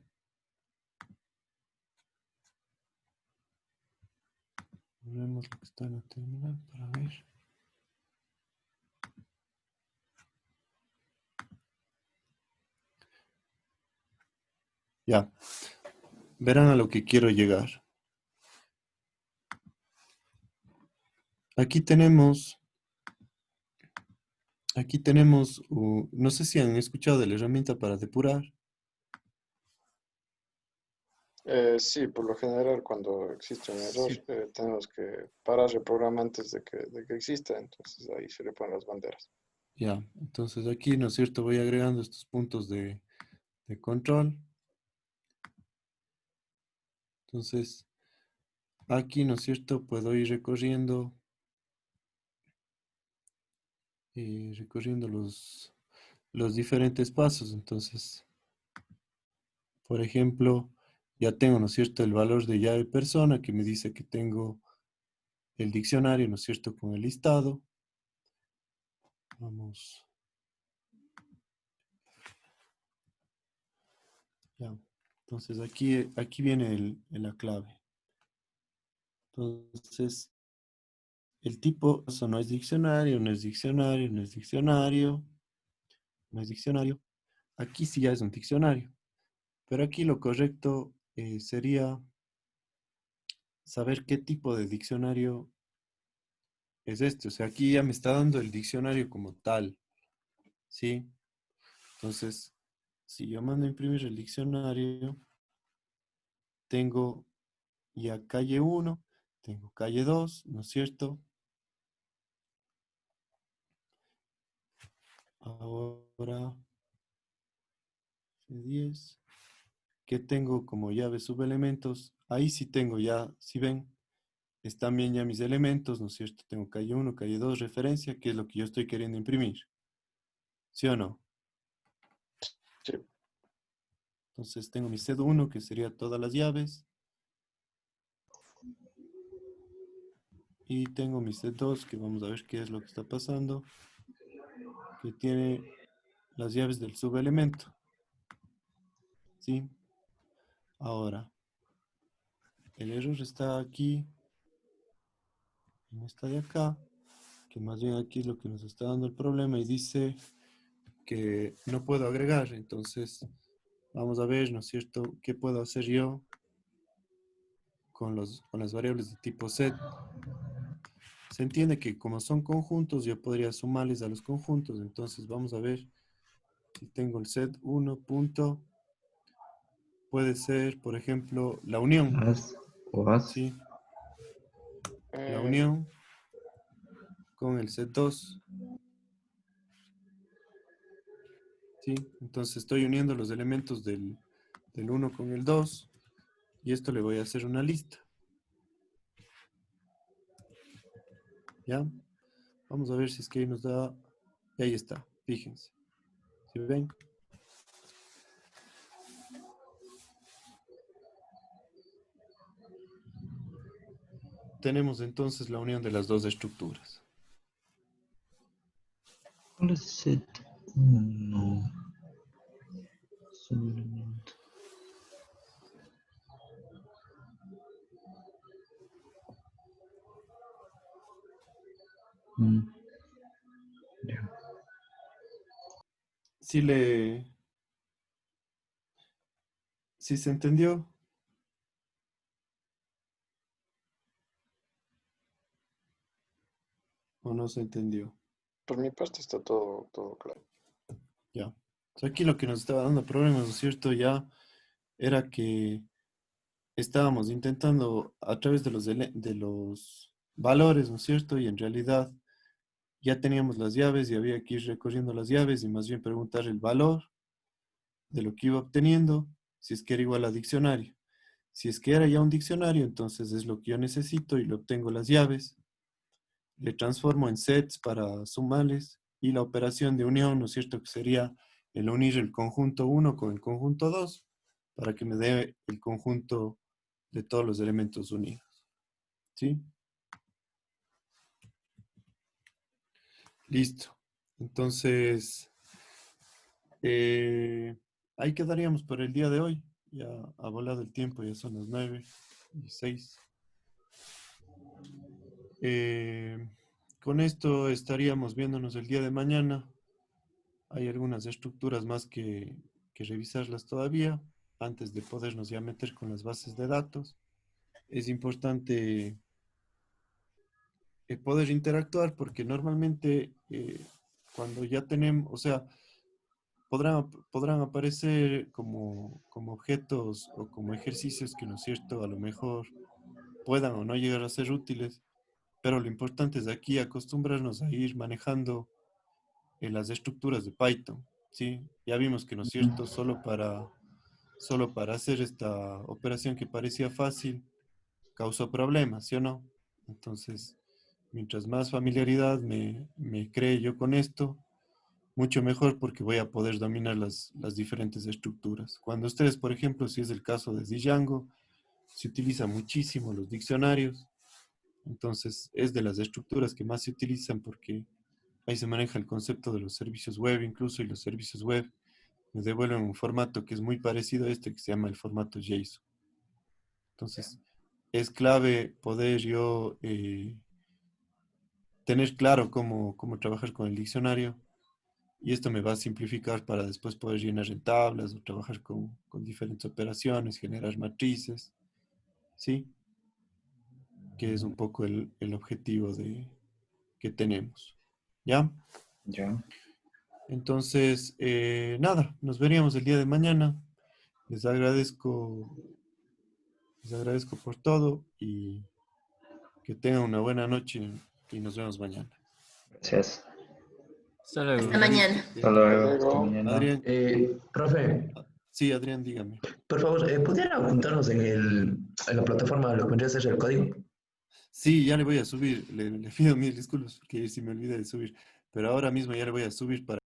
Vemos lo que está en la terminal para ver. Ya. Verán a lo que quiero llegar. Aquí tenemos... no sé si han escuchado de la herramienta para depurar. Sí, por lo general cuando existe un error Sí. tenemos que parar el programa antes de que exista, entonces ahí se le ponen las banderas. Ya, entonces aquí, ¿no es cierto? Voy agregando estos puntos de control. Entonces, aquí, ¿no es cierto? Puedo ir recorriendo los diferentes pasos. Entonces, por ejemplo, ya tengo, ¿no es cierto?, el valor de llave persona que me dice que tengo el diccionario, ¿no es cierto?, con el listado. Vamos. Ya. Entonces, aquí viene la clave. Entonces, el tipo, eso no es diccionario, no es diccionario, no es diccionario, no es diccionario. Aquí sí ya es un diccionario. Pero aquí lo correcto sería saber qué tipo de diccionario es este. O sea, aquí ya me está dando el diccionario como tal, ¿sí? Entonces, si yo mando a imprimir el diccionario, tengo ya calle 1, tengo calle 2, ¿no es cierto? Ahora, C10, que tengo como llave subelementos. Ahí sí tengo ya, si ven, están bien ya mis elementos, ¿no es cierto? Tengo calle 1, calle 2, referencia, que es lo que yo estoy queriendo imprimir. ¿Sí o no? Sí, Entonces tengo mi C1, que sería todas las llaves. Y tengo mi C2, que vamos a ver qué es lo que está pasando, que tiene las llaves del subelemento. ¿Sí? Ahora, el error está aquí, en esta de acá. que más bien aquí es lo que nos está dando el problema y dice que no puedo agregar. Entonces, vamos a ver, ¿no es cierto?, qué puedo hacer yo con las variables de tipo set. Se entiende que como son conjuntos, yo podría sumarles a los conjuntos. Entonces, vamos a ver si tengo el set 1 punto. Puede ser, por ejemplo, la unión. As o as. ¿Sí? La Eh, unión con el set 2. ¿Sí? Entonces estoy uniendo los elementos del 1 con el 2 y esto le voy a hacer una lista. ¿Ya? Vamos a ver si es que ahí nos da... Y ahí está, fíjense. ¿Sí ven? Tenemos entonces la unión de las dos estructuras. ¿Cuál es set 1? Subelemento. Ya. ¿Sí se entendió? ¿O no se entendió? por mi parte está todo claro. Ya. O sea, aquí lo que nos estaba dando problemas, ¿no es cierto? Ya era que estábamos intentando a través de los valores, ¿no es cierto? Y en realidad ya teníamos las llaves y había que ir recorriendo las llaves y más bien preguntar el valor de lo que iba obteniendo, si es que era igual a diccionario. Si es que era ya un diccionario, entonces es lo que yo necesito y le obtengo las llaves. Le transformo en sets para sumarles y la operación de unión, ¿no es cierto? Que sería el unir el conjunto 1 con el conjunto 2 para que me dé el conjunto de todos los elementos unidos. ¿Sí? Listo. Entonces, ahí quedaríamos por el día de hoy. Ya ha volado el tiempo, ya son las 9:06. Con esto estaríamos viéndonos el día de mañana. Hay algunas estructuras más que revisarlas todavía antes de podernos ya meter con las bases de datos. Es importante poder interactuar porque normalmente cuando ya tenemos, o sea, podrán aparecer como objetos o como ejercicios que, ¿no es cierto?, a lo mejor puedan o no llegar a ser útiles, pero lo importante es aquí acostumbrarnos a ir manejando las estructuras de Python, ¿sí? Ya vimos que, ¿no es cierto?, solo para hacer esta operación que parecía fácil, causó problemas, ¿sí o no? Entonces, mientras más familiaridad me cree yo con esto, mucho mejor porque voy a poder dominar las diferentes estructuras. Cuando ustedes, por ejemplo, si es el caso de Django, se utiliza muchísimo los diccionarios, entonces es de las estructuras que más se utilizan porque ahí se maneja el concepto de los servicios web incluso, y los servicios web me devuelven un formato que es muy parecido a este que se llama el formato JSON. Entonces, es clave poder yo tener claro cómo trabajar con el diccionario y esto me va a simplificar para después poder llenar en tablas o trabajar con diferentes operaciones, generar matrices, ¿sí? Que es un poco el objetivo que tenemos. ¿Ya? Ya. Entonces, nada, nos veríamos el día de mañana. Les agradezco por todo y que tengan una buena noche y nos vemos mañana. Gracias. Hasta luego. Hasta mañana. Hasta Hasta luego. Hasta luego. mañana. Adrián, Profe, sí, Adrián, dígame. por favor, ¿pudiera apuntarnos en la plataforma lo que vendría a ser el código? Sí, ya le voy a subir. Le pido mil disculpas porque si me olvidé de subir. Pero ahora mismo ya le voy a subir para